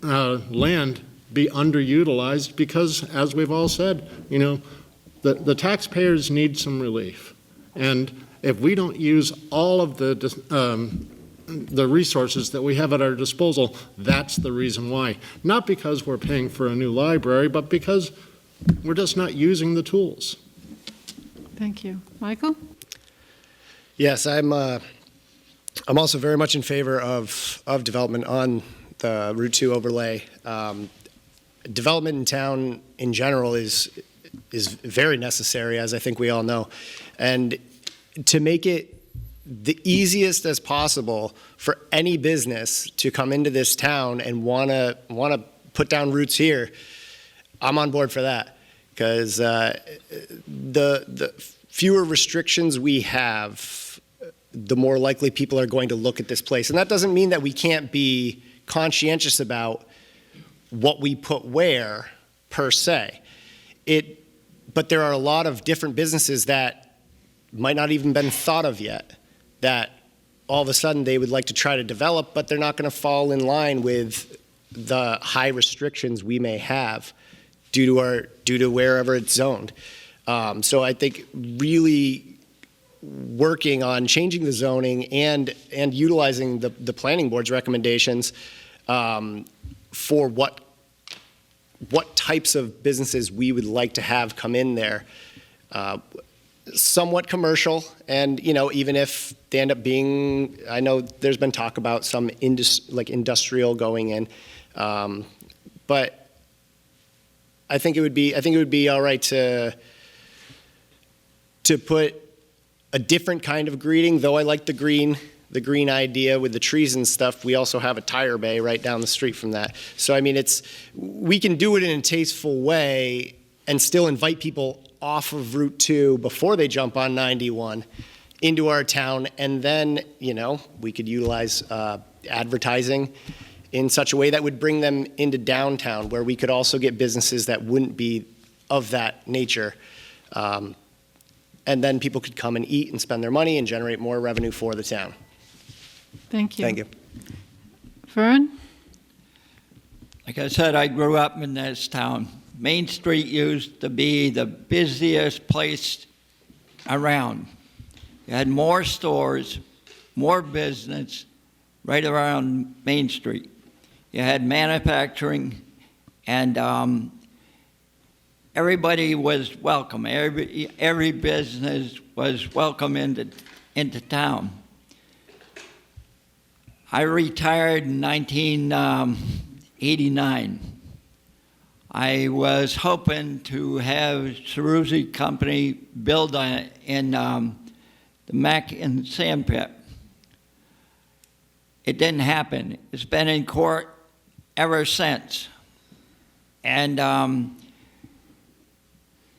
land be underutilized because, as we've all said, the taxpayers need some relief. And if we don't use all of the resources that we have at our disposal, that's the reason why. Not because we're paying for a new library, but because we're just not using the tools. Thank you. Michael? Yes, I'm also very much in favor of development on the Route 2 overlay. development in town in general is very necessary, as I think we all know. And to make it the easiest as possible for any business to come into this town and want to put down roots here, I'm on board for that. Because the fewer restrictions we have, the more likely people are going to look at this place. And that doesn't mean that we can't be conscientious about what we put where, per se. But there are a lot of different businesses that might not even been thought of yet, that all of a sudden they would like to try to develop, but they're not going to fall in line with the high restrictions we may have due to wherever it's zoned. So I think really working on changing the zoning and utilizing the planning board's recommendations for what types of businesses we would like to have come in there. Somewhat commercial, and even if they end up being, I know there's been talk about some industrial going in, but I think it would be all right to put a different kind of greeting. Though I like the green idea with the trees and stuff. We also have a tire bay right down the street from that. So I mean, we can do it in a tasteful way and still invite people off of Route 2 before they jump on 91 into our town, and then we could utilize advertising in such a way that would bring them into downtown, where we could also get businesses that wouldn't be of that nature. And then people could come and eat and spend their money and generate more revenue for the town. Thank you. Thank you. Vern? Like I said, I grew up in this town. Main Street used to be the busiest place around. You had more stores, more business right around Main Street. You had manufacturing, and everybody was welcome. Every business was welcome into town. I retired in 1989. I was hoping to have Ceruzzi Company build in the Mac and Sand Pit. It didn't happen. It's been in court ever since. And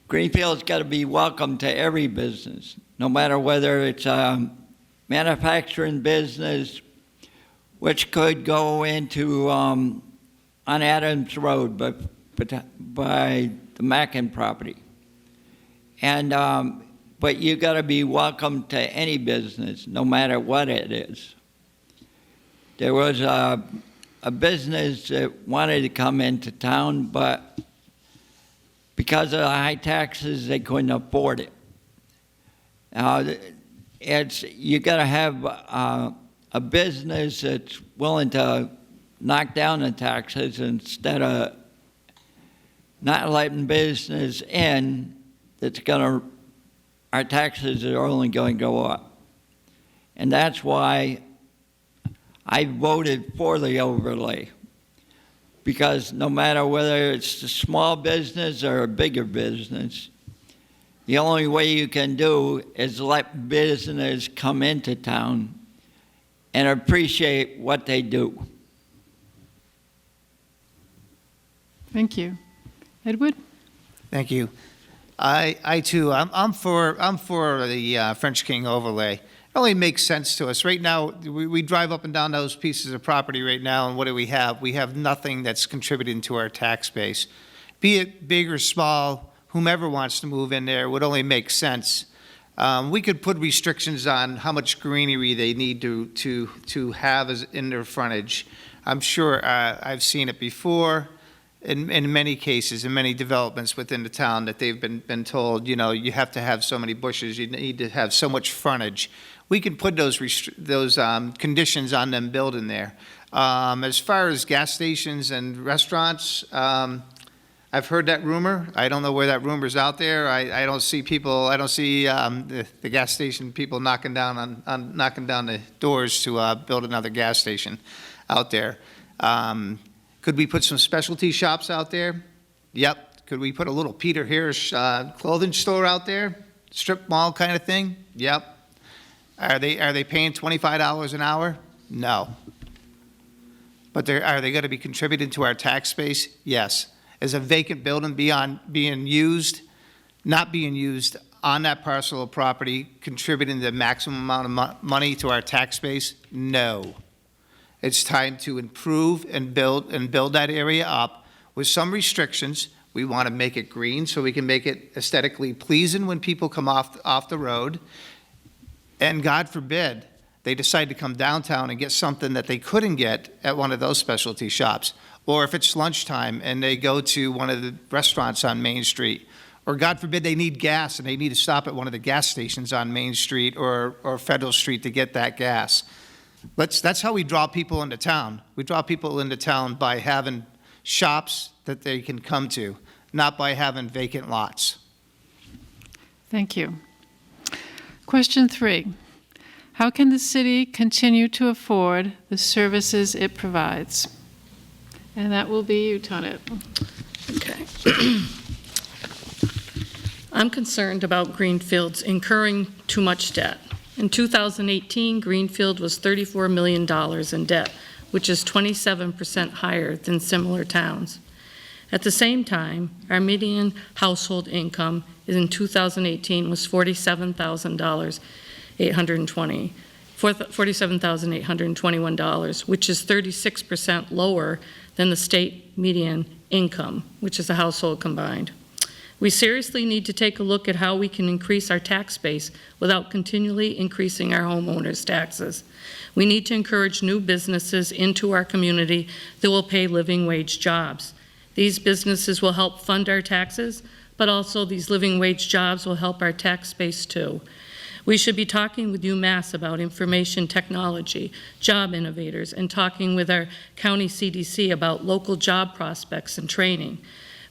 Greenfield's got to be welcome to every business, no matter whether it's a manufacturing business, which could go into on Adams Road, but by the Mackin property. And but you got to be welcome to any business, no matter what it is. There was a business that wanted to come into town, but because of the high taxes, they couldn't afford it. Now, you got to have a business that's willing to knock down the taxes instead of not letting business in that's our taxes are only going to go up. And that's why I voted for the overlay. Because no matter whether it's a small business or a bigger business, the only way you can do is let business come into town and appreciate what they do. Thank you. Edward? Thank you. I too, I'm for the French King overlay. It only makes sense to us. Right now, we drive up and down those pieces of property right now, and what do we have? We have nothing that's contributing to our tax base. Be it big or small, whomever wants to move in there, would only make sense. We could put restrictions on how much greenery they need to have in their frontage. I'm sure I've seen it before. In many cases, in many developments within the town, that they've been told, you have to have so many bushes, you need to have so much frontage. We can put those conditions on them building there. As far as gas stations and restaurants, I've heard that rumor. I don't know where that rumor's out there. I don't see people. I don't see the gas station people knocking down the doors to build another gas station out there. Could we put some specialty shops out there? Yep. Could we put a little Peter Hirsch clothing store out there? Strip mall kind of thing? Yep. Are they paying $25 an hour? No. But are they going to be contributing to our tax base? Yes. Is a vacant building not being used on that parcel of property contributing the maximum amount of money to our tax base? No. It's time to improve and build that area up with some restrictions. We want to make it green so we can make it aesthetically pleasing when people come off the road. And God forbid they decide to come downtown and get something that they couldn't get at one of those specialty shops. Or if it's lunchtime and they go to one of the restaurants on Main Street. Or God forbid they need gas and they need to stop at one of the gas stations on Main Street or Federal Street to get that gas. That's how we draw people into town. We draw people into town by having shops that they can come to, not by having vacant lots. Thank you. Question 3. How can the city continue to afford the services it provides? And that will be you, Tonette. Okay. I'm concerned about Greenfield's incurring too much debt. In 2018, Greenfield was $34 million in debt, which is 27% higher than similar towns. At the same time, our median household income in 2018 was $47,821, which is 36% lower than the state median income, which is a household combined. We seriously need to take a look at how we can increase our tax base without continually increasing our homeowners' taxes. We need to encourage new businesses into our community that will pay living wage jobs. These businesses will help fund our taxes, but also these living wage jobs will help our tax base too. We should be talking with UMass about information technology, job innovators, and talking with our county CDC about local job prospects and training.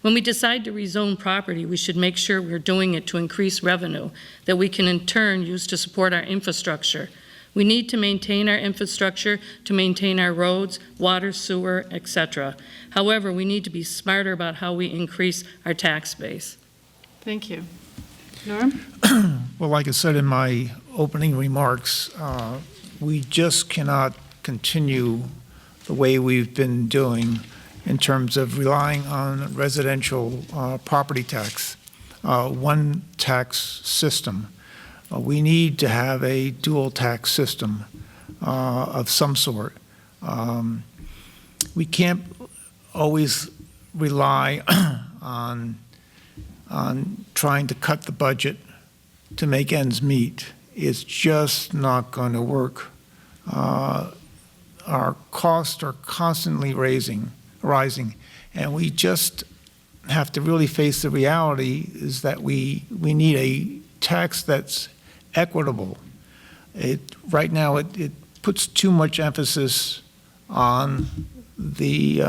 When we decide to rezone property, we should make sure we're doing it to increase revenue that we can in turn use to support our infrastructure. We need to maintain our infrastructure to maintain our roads, water, sewer, etc. However, we need to be smarter about how we increase our tax base. Thank you. Norm? Well, like I said in my opening remarks, we just cannot continue the way we've been doing in terms of relying on residential property tax, one tax system. We need to have a dual tax system of some sort. We can't always rely on trying to cut the budget to make ends meet. It's just not going to work. Our costs are constantly rising, and we just have to really face the reality is that we need a tax that's equitable. Right now it puts too much emphasis on the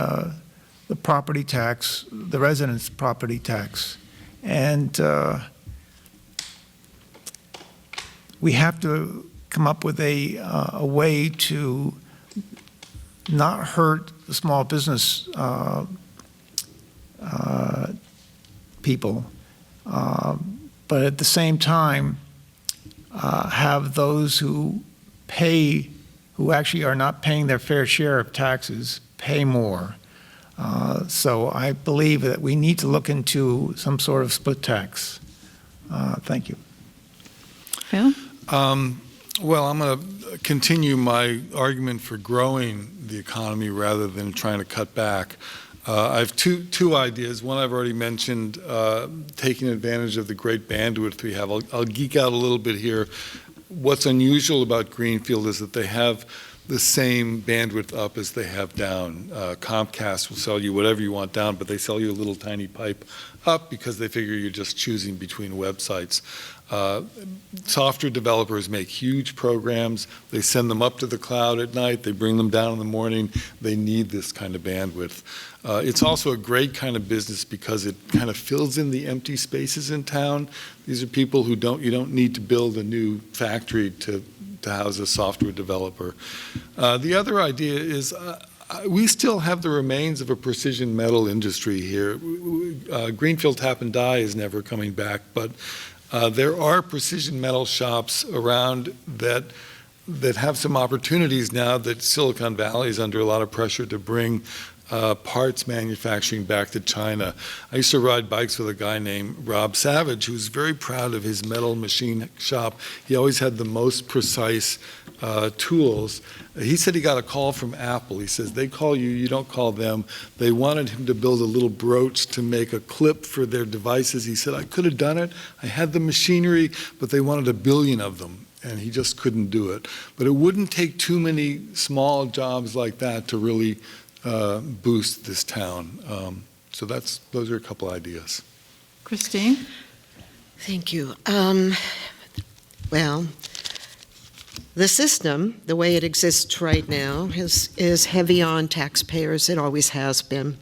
property tax, the residents' property tax, and we have to come up with a way to not hurt the small business people, but at the same time have those who actually are not paying their fair share of taxes pay more. So I believe that we need to look into some sort of split tax. Thank you. Phil? Well, I'm going to continue my argument for growing the economy rather than trying to cut back. I have two ideas. One I've already mentioned, taking advantage of the great bandwidth we have. I'll geek out a little bit here. What's unusual about Greenfield is that they have the same bandwidth up as they have down. Comcast will sell you whatever you want down, but they sell you a little tiny pipe up because they figure you're just choosing between websites. Software developers make huge programs. They send them up to the cloud at night. They bring them down in the morning. They need this kind of bandwidth. It's also a great kind of business because it kind of fills in the empty spaces in town. These are people who you don't need to build a new factory to house a software developer. The other idea is We still have the remains of a precision metal industry here. Greenfield Tap and Die is never coming back, but there are precision metal shops around that have some opportunities now that Silicon Valley is under a lot of pressure to bring parts manufacturing back to China. I used to ride bikes with a guy named Rob Savage, who was very proud of his metal machine shop. He always had the most precise tools. He said he got a call from Apple. He says, they call you, you don't call them. They wanted him to build a little brooch to make a clip for their devices. He said, I could have done it. I had the machinery, but they wanted 1 billion of them, and he just couldn't do it. But it wouldn't take too many small jobs like that to really boost this town. So those are a couple ideas. Christine? Thank you. Well, the system, the way it exists right now, is heavy on taxpayers. It always has been.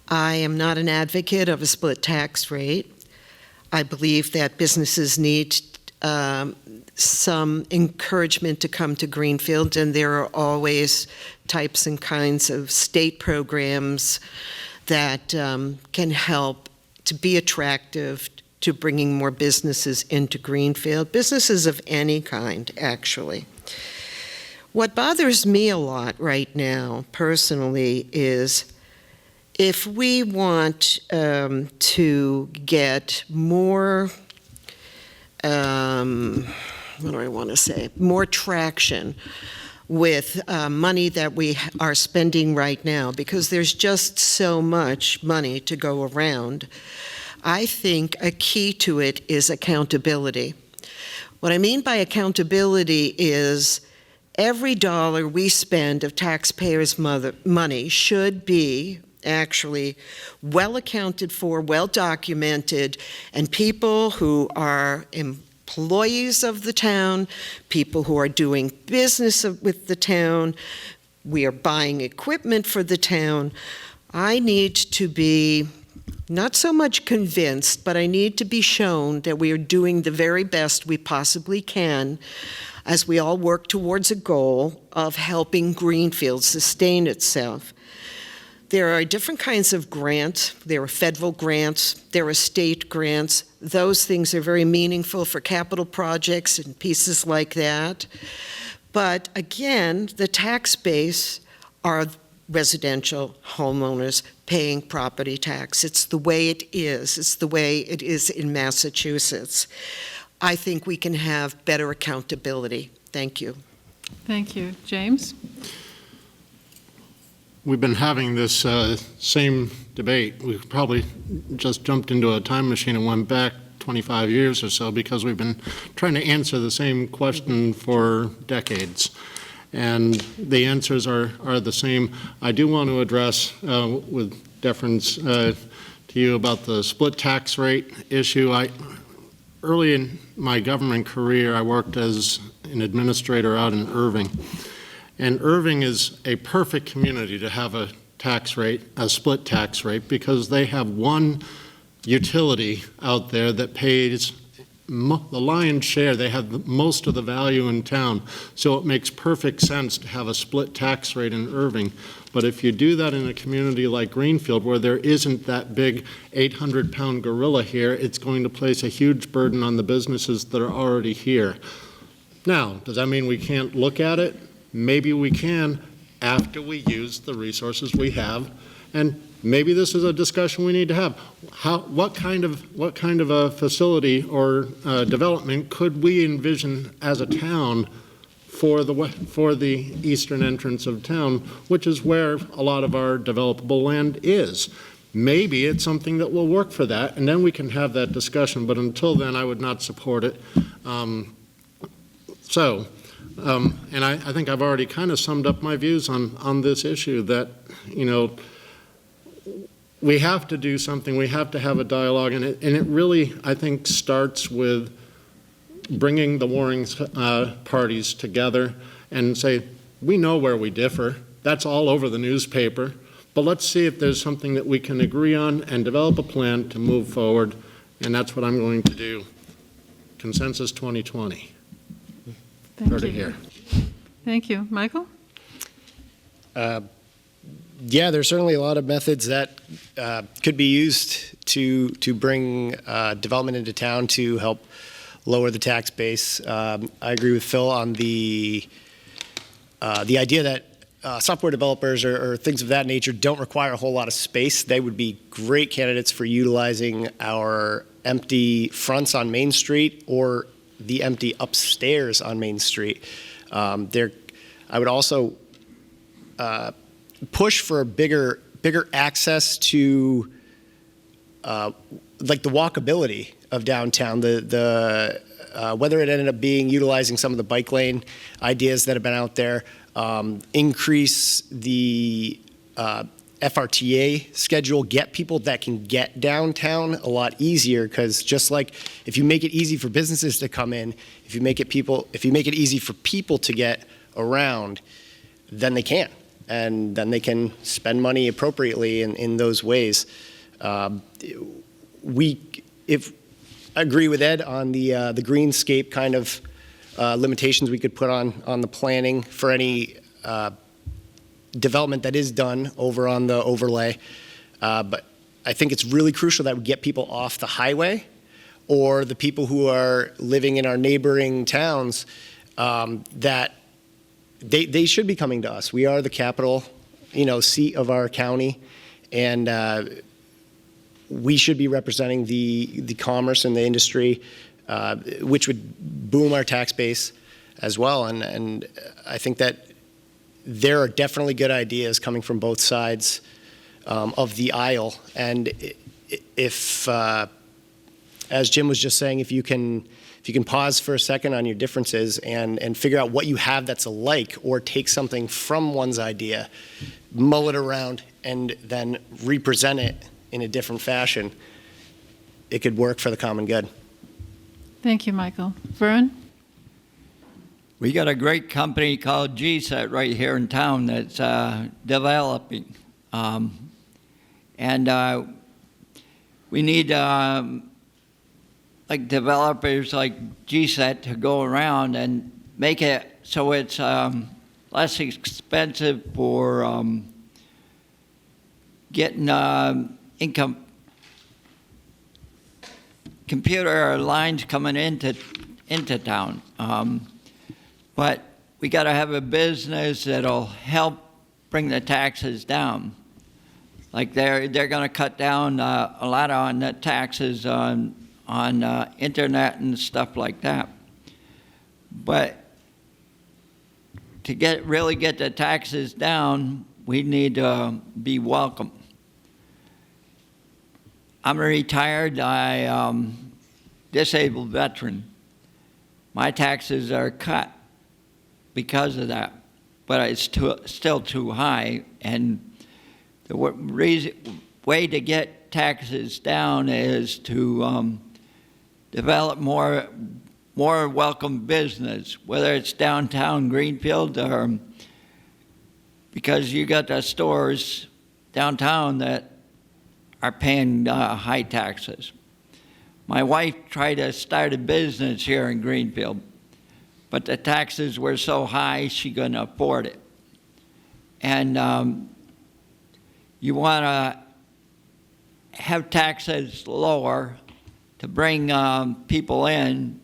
I am not an advocate of a split tax rate. I believe that businesses need some encouragement to come to Greenfield, and there are always types and kinds of state programs that can help to be attractive to bringing more businesses into Greenfield, businesses of any kind, actually. What bothers me a lot right now, personally, is if we want to get more, what do I want to say, more traction with money that we are spending right now, because there's just so much money to go around. I think a key to it is accountability. What I mean by accountability is every dollar we spend of taxpayers' money should be actually well accounted for, well documented, and people who are employees of the town, people who are doing business with the town, we are buying equipment for the town. I need to be not so much convinced, but I need to be shown that we are doing the very best we possibly can as we all work towards a goal of helping Greenfield sustain itself. There are different kinds of grants. There are federal grants, there are state grants. Those things are very meaningful for capital projects and pieces like that. But again, the tax base are residential homeowners paying property tax. It's the way it is. It's the way it is in Massachusetts. I think we can have better accountability. Thank you. Thank you. James? We've been having this same debate. We've probably just jumped into a time machine and went back 25 years or so, because we've been trying to answer the same question for decades. And the answers are the same. I do want to address, with deference to you, about the split tax rate issue. Early in my government career, I worked as an administrator out in Irving. And Irving is a perfect community to have a tax rate, a split tax rate, because they have one utility out there that pays the lion's share. They have most of the value in town, so it makes perfect sense to have a split tax rate in Irving. But if you do that in a community like Greenfield, where there isn't that big 800-pound gorilla here, it's going to place a huge burden on the businesses that are already here. Now, does that mean we can't look at it? Maybe we can, after we use the resources we have, and maybe this is a discussion we need to have. What kind of a facility or development could we envision as a town for the eastern entrance of town, which is where a lot of our developable land is? Maybe it's something that will work for that, and then we can have that discussion. But until then, I would not support it. And I think I've already kind of summed up my views on this issue, that, we have to do something. We have to have a dialogue, and it really, I think, starts with bringing the warring parties together and say, we know where we differ. That's all over the newspaper. But let's see if there's something that we can agree on and develop a plan to move forward, and that's what I'm going to do. Consensus 2020. Thank Heard you. it here. Thank you. Michael? Yeah, there's certainly a lot of methods that could be used to bring development into town to help lower the tax base. I agree with Phil on the idea that software developers or things of that nature don't require a whole lot of space. They would be great candidates for utilizing our empty fronts on Main Street or the empty upstairs on Main Street. I would also push for bigger access to like the walkability of downtown. The whether it ended up being utilizing some of the bike lane ideas that have been out there, increase the FRTA schedule, get people that can get downtown a lot easier, because just like if you make it easy for businesses to come in, if you make it easy for people to get around, then they can, and then they can spend money appropriately in those ways. If I agree with Ed on the greenscape kind of limitations we could put on the planning for any development that is done over on the overlay. But I think it's really crucial that we get people off the highway, or the people who are living in our neighboring towns, that they should be coming to us. We are the capital, seat of our county, and we should be representing the commerce and the industry, which would boom our tax base as well. And I think that there are definitely good ideas coming from both sides of the aisle. And if, as Jim was just saying, if you can pause for a second on your differences and figure out what you have that's alike, or take something from one's idea, mull it around, and then represent it in a different fashion, it could work for the common good. Thank you, Michael. Vern? We got a great company called GSET right here in town that's developing. And we need like developers like GSET to go around and make it so it's less expensive for getting income computer lines coming into town. But we got to have a business that'll help bring the taxes down. Like they're going to cut down a lot on the taxes on internet and stuff like that. But to really get the taxes down, we need to be welcome. I'm a retired, disabled veteran. My taxes are cut because of that, but it's still too high. And the way to get taxes down is to develop more welcome business, whether it's downtown Greenfield, or because you got the stores downtown that are paying high taxes. My wife tried to start a business here in Greenfield, but the taxes were so high she couldn't afford it. And you want to have taxes lower to bring people in,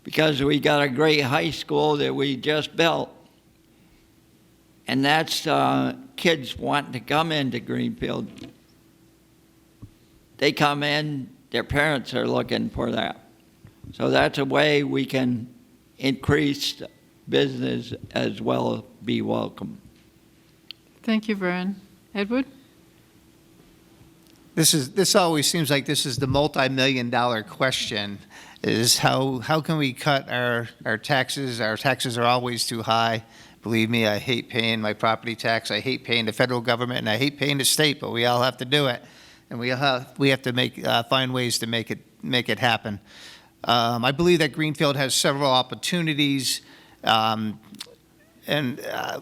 because we got a great high school that we just built, and that's kids wanting to come into Greenfield. They come in, their parents are looking for that. So that's a way we can increase business as well as be welcome. Thank you, Vern. Edward? This always seems like this is the multi-million-dollar question, is how can we cut our taxes? Our taxes are always too high. Believe me, I hate paying my property tax. I hate paying the federal government, and I hate paying the state, but we all have to do it. And we have to find ways to make it happen. I believe that Greenfield has several opportunities, and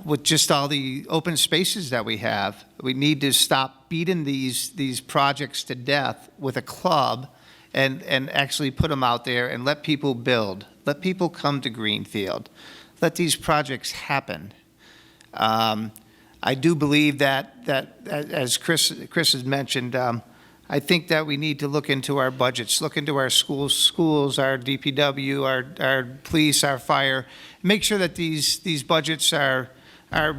with just all the open spaces that we have, we need to stop beating these projects to death with a club, and actually put them out there and let people build. Let people come to Greenfield. Let these projects happen. I do believe that as Chris has mentioned, I think that we need to look into our budgets, look into our schools, our DPW, our police, our fire, make sure that these budgets are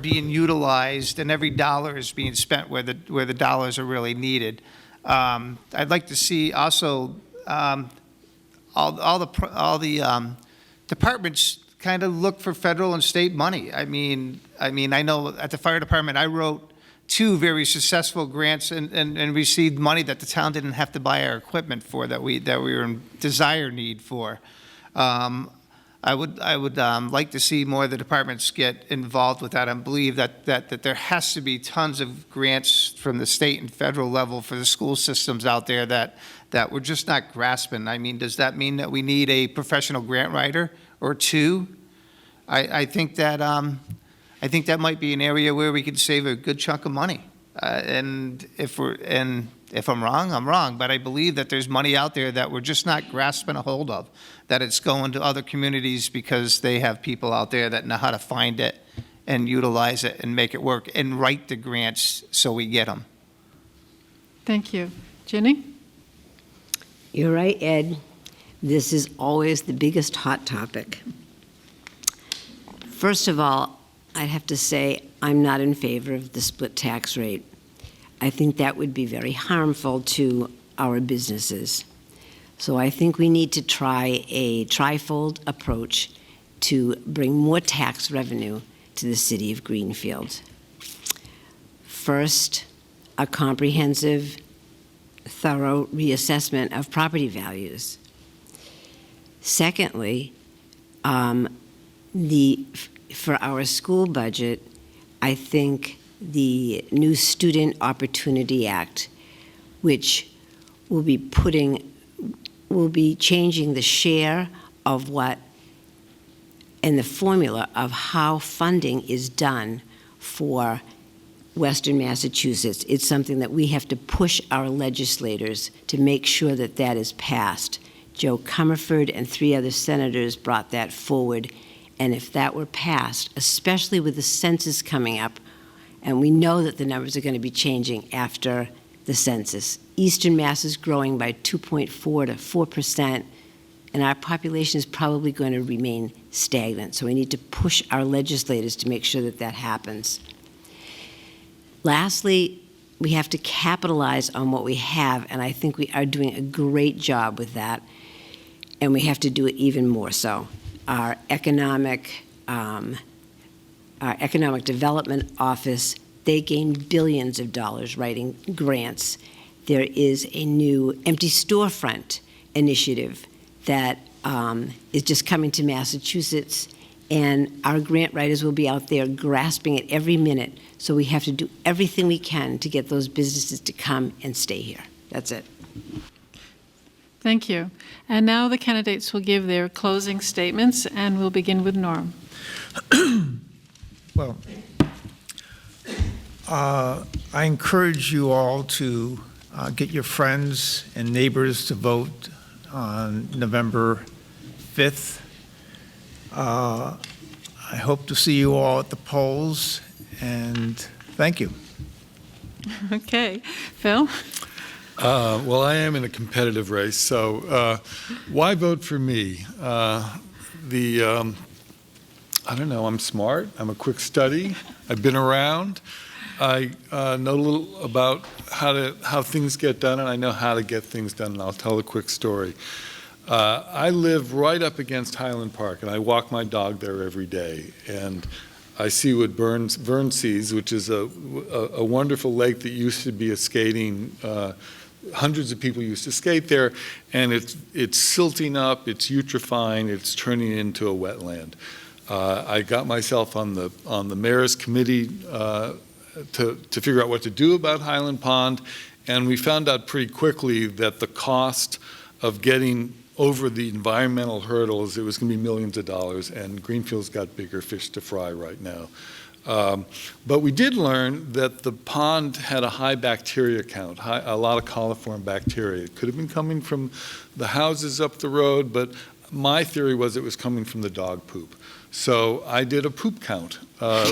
being utilized and every dollar is being spent where the dollars are really needed. I'd like to see also all the departments kind of look for federal and state money. I mean, I know at the fire department, I wrote 2 very successful grants and received money that the town didn't have to buy our equipment for, that we were in desire need for. I would like to see more of the departments get involved with that. I believe that there has to be tons of grants from the state and federal level for the school systems out there that we're just not grasping. I mean, does that mean that we need a professional grant writer or 2? I think that might be an area where we could save a good chunk of money. And if I'm wrong, I'm wrong. But I believe that there's money out there that we're just not grasping a hold of, that it's going to other communities because they have people out there that know how to find it and utilize it and make it work and write the grants so we get them. Thank you. Ginny? You're right, Ed. This is always the biggest hot topic. First of all, I have to say I'm not in favor of the split tax rate. I think that would be very harmful to our businesses. So I think we need to try a trifold approach to bring more tax revenue to the city of Greenfield. First, a comprehensive, thorough reassessment of property values. Secondly, for our school budget, I think the new Student Opportunity Act, which will be changing the share of what and the formula of how funding is done for Western Massachusetts. It's something that we have to push our legislators to make sure that that is passed. Joe Comerford and 3 other senators brought that forward, and if that were passed, especially with the census coming up, and we know that the numbers are going to be changing after the census. Eastern Mass is growing by 2.4 to 4%, and our population is probably going to remain stagnant. So we need to push our legislators to make sure that that happens. Lastly, we have to capitalize on what we have, and I think we are doing a great job with that, and we have to do it even more so. Our economic development office, they gain billions of dollars writing grants. There is a new empty storefront initiative that is just coming to Massachusetts, and our grant writers will be out there grasping it every minute. So we have to do everything we can to get those businesses to come and stay here. That's it. Thank you. And now the candidates will give their closing statements, and we'll begin with Norm. Well, I encourage you all to get your friends and neighbors to vote on November 5th. I hope to see you all at the polls, and thank you. Okay. Phil? Well, I am in a competitive race, so why vote for me? I don't know, I'm smart, I'm a quick study, I've been around, I know a little about how things get done, and I know how to get things done, and I'll tell a quick story. I live right up against Highland Park, and I walk my dog there every day, and I see what Vern sees, which is a wonderful lake that used to be a skating, hundreds of people used to skate there, and it's silting up, it's eutrophying, it's turning into a wetland. I got myself on the mayor's committee to figure out what to do about Highland Pond, and we found out pretty quickly that the cost of getting over the environmental hurdles, it was going to be millions of dollars, and Greenfield's got bigger fish to fry right now. But we did learn that the pond had a high bacteria count, a lot of coliform bacteria. It could have been coming from the houses up the road, but my theory was it was coming from the dog poop. So I did a poop count.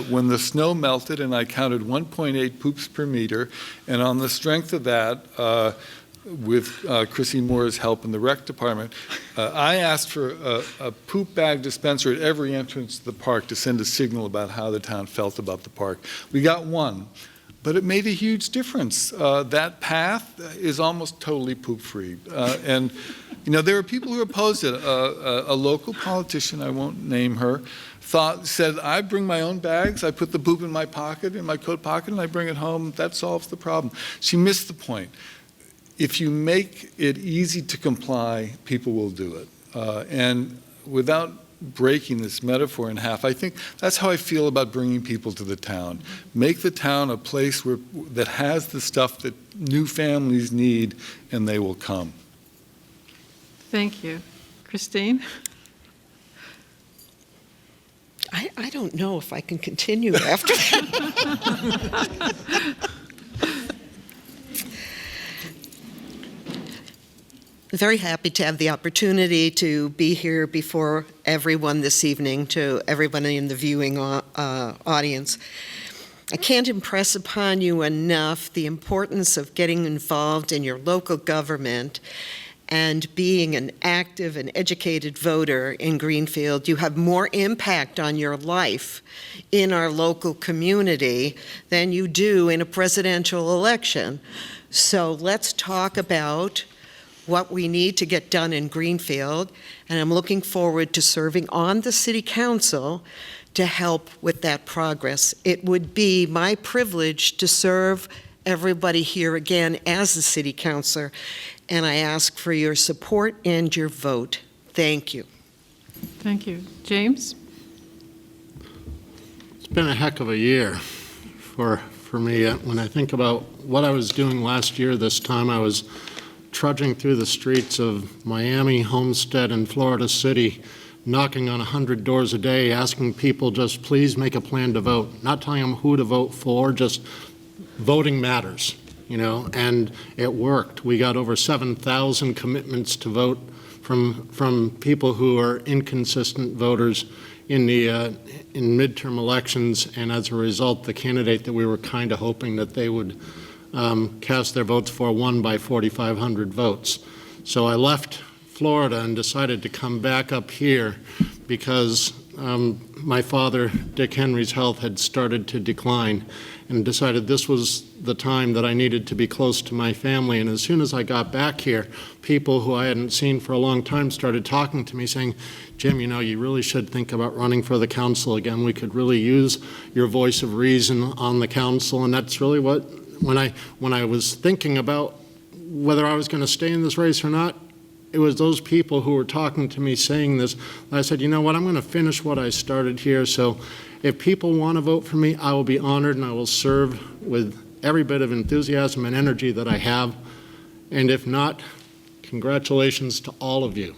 When the snow melted, and I counted 1.8 poops per meter, and on the strength of that, with Chrissy Moore's help in the rec department, I asked for a poop bag dispenser at every entrance to the park to send a signal about how the town felt about the park. We got one, but it made a huge difference. That path is almost totally poop-free. And there are people who opposed it. A local politician, I won't name her, said, I bring my own bags, I put the poop in my pocket, in my coat pocket, and I bring it home. That solves the problem. She missed the point. If you make it easy to comply, people will do it. And without breaking this metaphor in half, I think that's how I feel about bringing people to the town. Make the town a place that has the stuff that new families need, and they will come. Thank you. Christine? I don't know if I can continue after that. Very happy to have the opportunity to be here before everyone this evening, to everyone in the viewing audience. I can't impress upon you enough the importance of getting involved in your local government and being an active and educated voter in Greenfield. You have more impact on your life in our local community than you do in a presidential election. So let's talk about what we need to get done in Greenfield, and I'm looking forward to serving on the City Council to help with that progress. It would be my privilege to serve everybody here again as a City Councilor, and I ask for your support and your vote. Thank you. Thank you. James? It's been a heck of a year for me. When I think about what I was doing last year, this time I was trudging through the streets of Miami, Homestead, and Florida City, knocking on 100 doors a day, asking people just please make a plan to vote. Not telling them who to vote for, just voting matters, and it worked. We got over 7,000 commitments to vote from people who are inconsistent voters in midterm elections, and as a result, the candidate that we were kind of hoping that they would cast their votes for won by 4,500 votes. So I left Florida and decided to come back up here because my father, Dick Henry's health had started to decline, and decided this was the time that I needed to be close to my family. And as soon as I got back here, people who I hadn't seen for a long time started talking to me saying, Jim, you really should think about running for the council again. We could really use your voice of reason on the council. And that's really what, when I was thinking about whether I was going to stay in this race or not, it was those people who were talking to me saying this. I said, you know what, I'm going to finish what I started here. So if people want to vote for me, I will be honored and I will serve with every bit of enthusiasm and energy that I have. And if not, congratulations to all of you,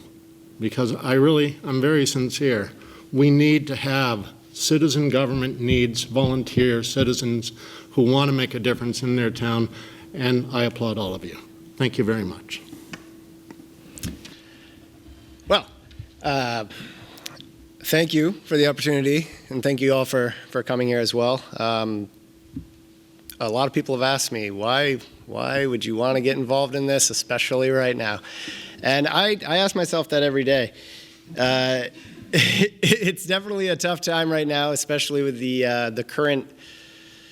because I'm very sincere. We need to have citizen government needs volunteer citizens who want to make a difference in their town, and I applaud all of you. Thank you very much. Well, thank you for the opportunity, and thank you all for coming here as well. A lot of people have asked me, why would you want to get involved in this, especially right now? And I ask myself that every day. It's definitely a tough time right now, especially with the current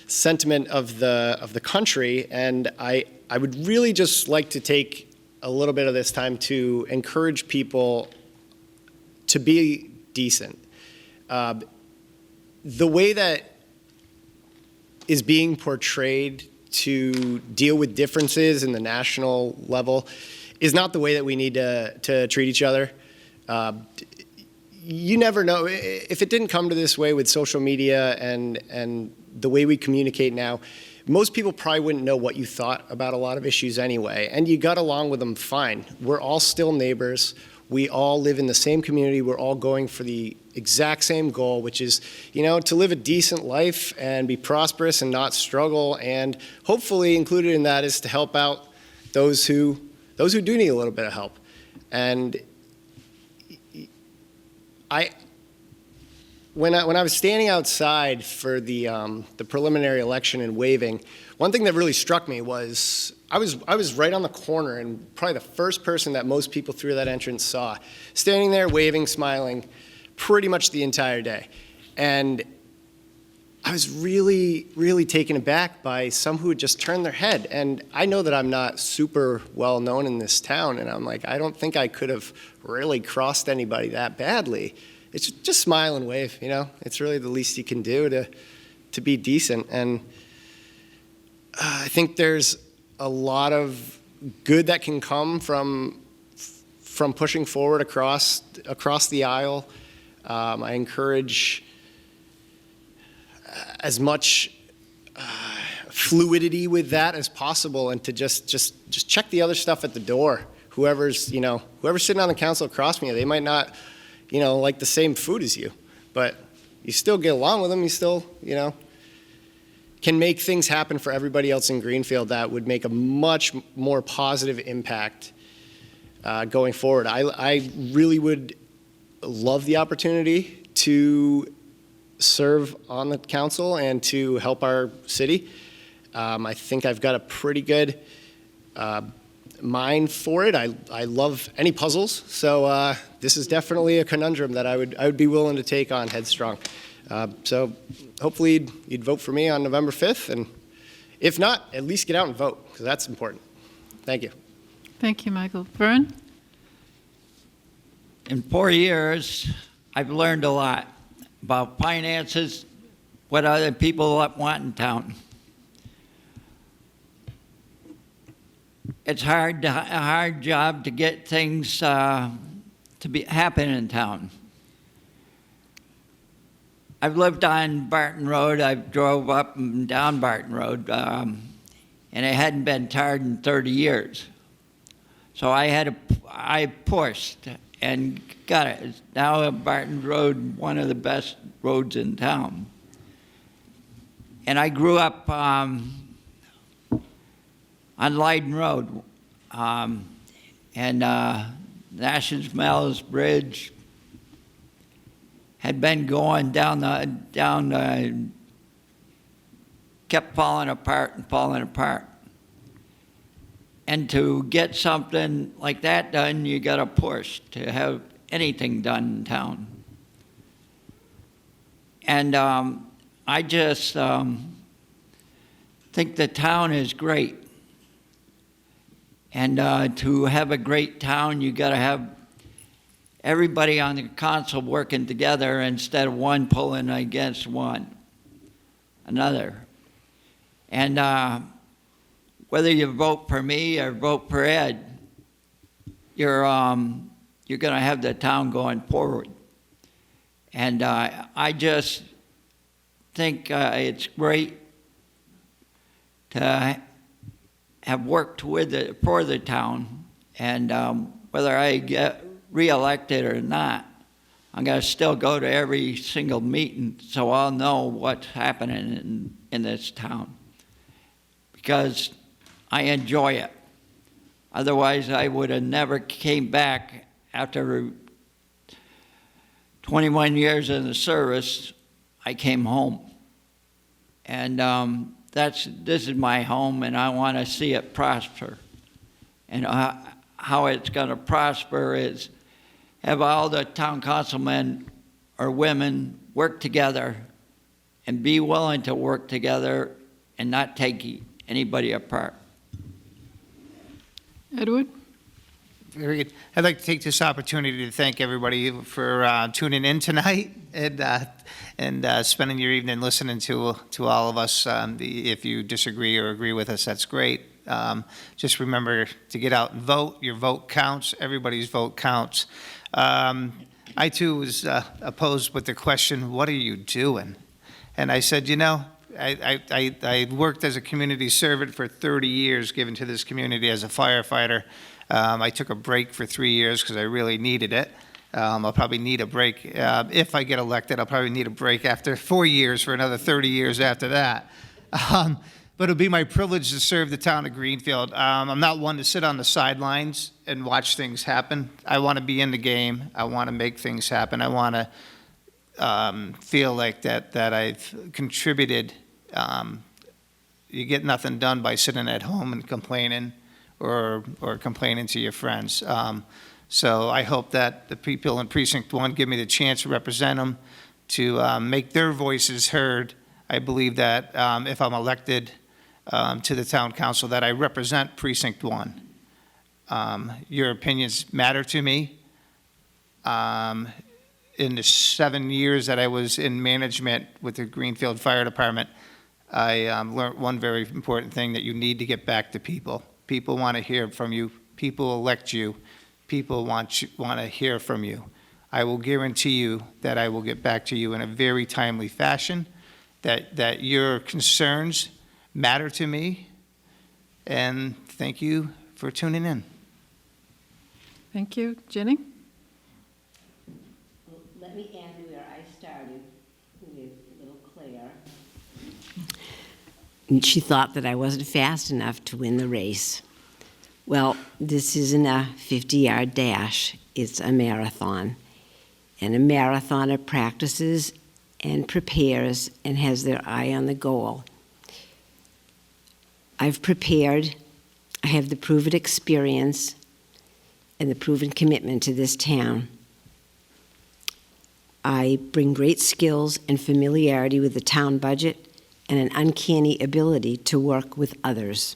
sentiment of the country, and I would really just like to take a little bit of this time to encourage people to be decent. The way that is being portrayed to deal with differences in the national level is not the way that we need to treat each other. You never know. If it didn't come to this way with social media and the way we communicate now, most people probably wouldn't know what you thought about a lot of issues anyway, and you got along with them fine. We're all still neighbors. We all live in the same community. We're all going for the exact same goal, which is, to live a decent life and be prosperous and not struggle. And hopefully included in that is to help out those who do need a little bit of help. And when I was standing outside for the preliminary election and waving, one thing that really struck me was I was right on the corner and probably the first person that most people through that entrance saw, standing there waving, smiling, pretty much the entire day. And I was really, really taken aback by some who had just turned their head. And I know that I'm not super well known in this town, and I'm like, I don't think I could have really crossed anybody that badly. It's just smile and wave, you know? It's really the least you can do to be decent. And I think there's a lot of good that can come from pushing forward across the aisle. I encourage as much fluidity with that as possible, and to just check the other stuff at the door. Whoever's sitting on the council across from you, they might not, like the same food as you, but you still get along with them. You still, can make things happen for everybody else in Greenfield that would make a much more positive impact going forward. I really would love the opportunity to serve on the council and to help our city. I think I've got a pretty good mind for it. I love any puzzles, so this is definitely a conundrum that I would be willing to take on headstrong. So hopefully you'd vote for me on November 5th, and if not, at least get out and vote, because that's important. Thank you. Thank you, Michael. Vern? In 4 years, I've learned a lot about finances, what other people want in town. It's a hard job to get things to happen in town. I've lived on Barton Road. I've drove up and down Barton Road, and it hadn't been tarred in 30 years. So I pushed and got it. It's now Barton Road, one of the best roads in town. And I grew up on Leyden Road, and Nash's Mills Bridge had been going down, kept falling apart and falling apart. And to get something like that done, you got to push to have anything done in town. And I just think the town is great. And to have a great town, you got to have everybody on the council working together instead of one pulling against another. And whether you vote for me or vote for Ed, you're going to have the town going forward. And I just think it's great to have worked for the town, and whether I get reelected or not, I'm going to still go to every single meeting so I'll know what's happening in this town, because I enjoy it. Otherwise, I would have never came back after 21 years in the service. I came home, and this is my home, and I want to see it prosper. And how it's going to prosper is have all the town councilmen or women work together and be willing to work together and not take anybody apart. Edward? Very good. I'd like to take this opportunity to thank everybody for tuning in tonight and spending your evening listening to all of us. If you disagree or agree with us, that's great. Just remember to get out and vote. Your vote counts. Everybody's vote counts. I, too, was opposed with the question, what are you doing? And I said, I worked as a community servant for 30 years, given to this community as a firefighter. I took a break for 3 years because I really needed it. I'll probably need a break. If I get elected, I'll probably need a break after 4 years for another 30 years after that. But it'll be my privilege to serve the town of Greenfield. I'm not one to sit on the sidelines and watch things happen. I want to be in the game. I want to make things happen. I want to feel like that I've contributed. You get nothing done by sitting at home and complaining or complaining to your friends. So I hope that the people in Precinct 1 give me the chance to represent them, to make their voices heard. I believe that if I'm elected to the town council, that I represent Precinct 1. Your opinions matter to me. In the 7 years that I was in management with the Greenfield Fire Department, I learned one very important thing, that you need to get back to people. People want to hear from you. People elect you. People want to hear from you. I will guarantee you that I will get back to you in a very timely fashion, that your concerns matter to me, and thank you for tuning in. Thank you. Jenny? Well, let me add where I started with little Claire. And she thought that I wasn't fast enough to win the race. Well, this isn't a 50-yard dash, it's a marathon. And a marathoner practices and prepares and has their eye on the goal. I've prepared, I have the proven experience and the proven commitment to this town. I bring great skills and familiarity with the town budget and an uncanny ability to work with others.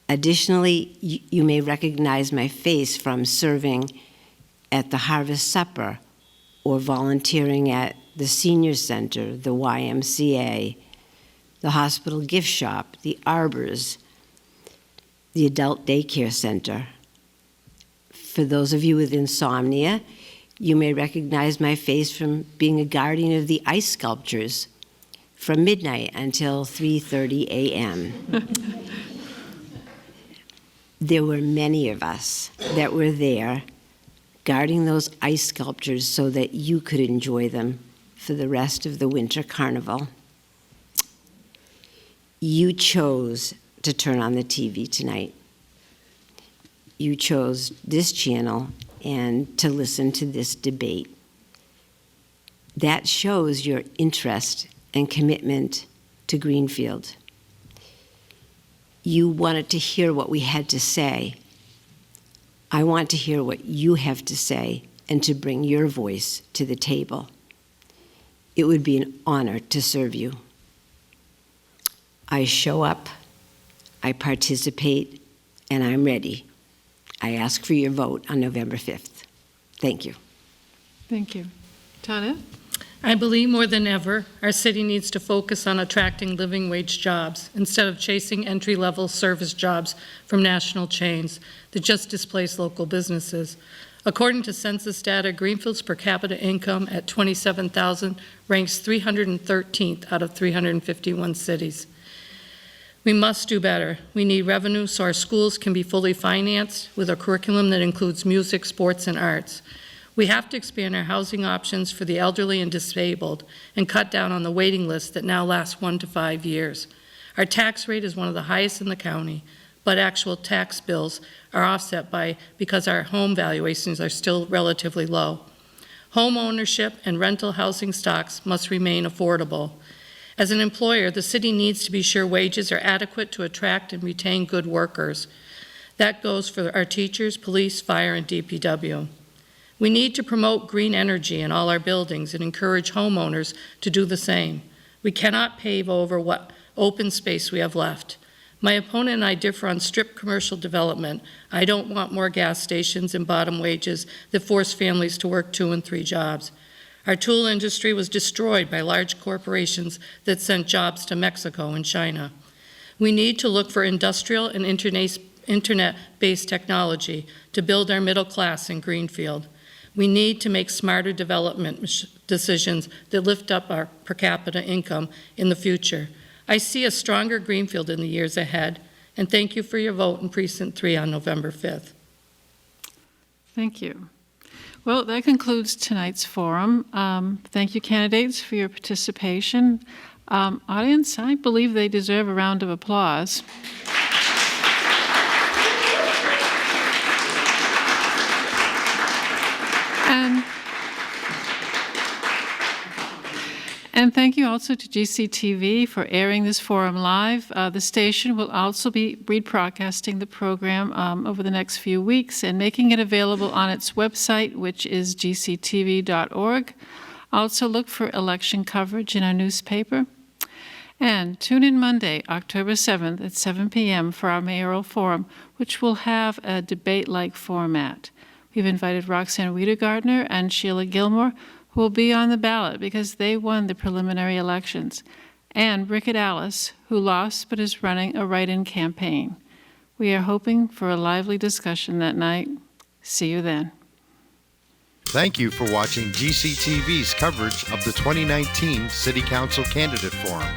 Additionally, you may recognize my face from serving at the Harvest Supper or volunteering at the Senior Center, the YMCA, the hospital gift shop, the Arbors, the Adult Daycare Center. For those of you with insomnia, you may recognize my face from being a guardian of the ice sculptures from midnight until 3:30 a.m. There were many of us that were there guarding those ice sculptures so that you could enjoy them for the rest of the winter carnival. You chose to turn on the TV tonight. You chose this channel and to listen to this debate. That shows your interest and commitment to Greenfield. You wanted to hear what we had to say. I want to hear what you have to say and to bring your voice to the table. It would be an honor to serve you. I show up, I participate, and I'm ready. I ask for your vote on November 5th. Thank you. Thank you. Tanya? I believe more than ever, our city needs to focus on attracting living wage jobs instead of chasing entry-level service jobs from national chains that just displace local businesses. According to census data, Greenfield's per capita income at $27,000 ranks 313th out of 351 cities. We must do better. We need revenue so our schools can be fully financed with a curriculum that includes music, sports, and arts. We have to expand our housing options for the elderly and disabled and cut down on the waiting list that now lasts 1 to 5 years. Our tax rate is one of the highest in the county, but actual tax bills are offset because our home valuations are still relatively low. Home ownership and rental housing stocks must remain affordable. As an employer, the city needs to be sure wages are adequate to attract and retain good workers. That goes for our teachers, police, fire, and DPW. We need to promote green energy in all our buildings and encourage homeowners to do the same. We cannot pave over what open space we have left. My opponent and I differ on strip commercial development. I don't want more gas stations and bottom wages that force families to work 2 and 3 jobs. Our tool industry was destroyed by large corporations that sent jobs to Mexico and China. We need to look for industrial and internet-based technology to build our middle class in Greenfield. We need to make smarter development decisions that lift up our per capita income in the future. I see a stronger Greenfield in the years ahead, and thank you for your vote in Precinct 3 on November 5th. Thank you. Well, that concludes tonight's forum. Thank you, candidates, for your participation. Audience, I believe they deserve a round of applause. And thank you also to GCTV for airing this forum live. The station will also be rebroadcasting the program over the next few weeks and making it available on its website, which is gctv.org. Also look for election coverage in our newspaper. And tune in Monday, October 7th at 7 p.m. for our mayoral forum, which will have a debate-like format. We've invited Roxanne Wiedegardner and Sheila Gilmore, who will be on the ballot because they won the preliminary elections, and Rickett Alice, who lost but is running a write-in campaign. We are hoping for a lively discussion that night. See you then. Thank you for watching GCTV's coverage of the 2019 City Council Candidate Forum.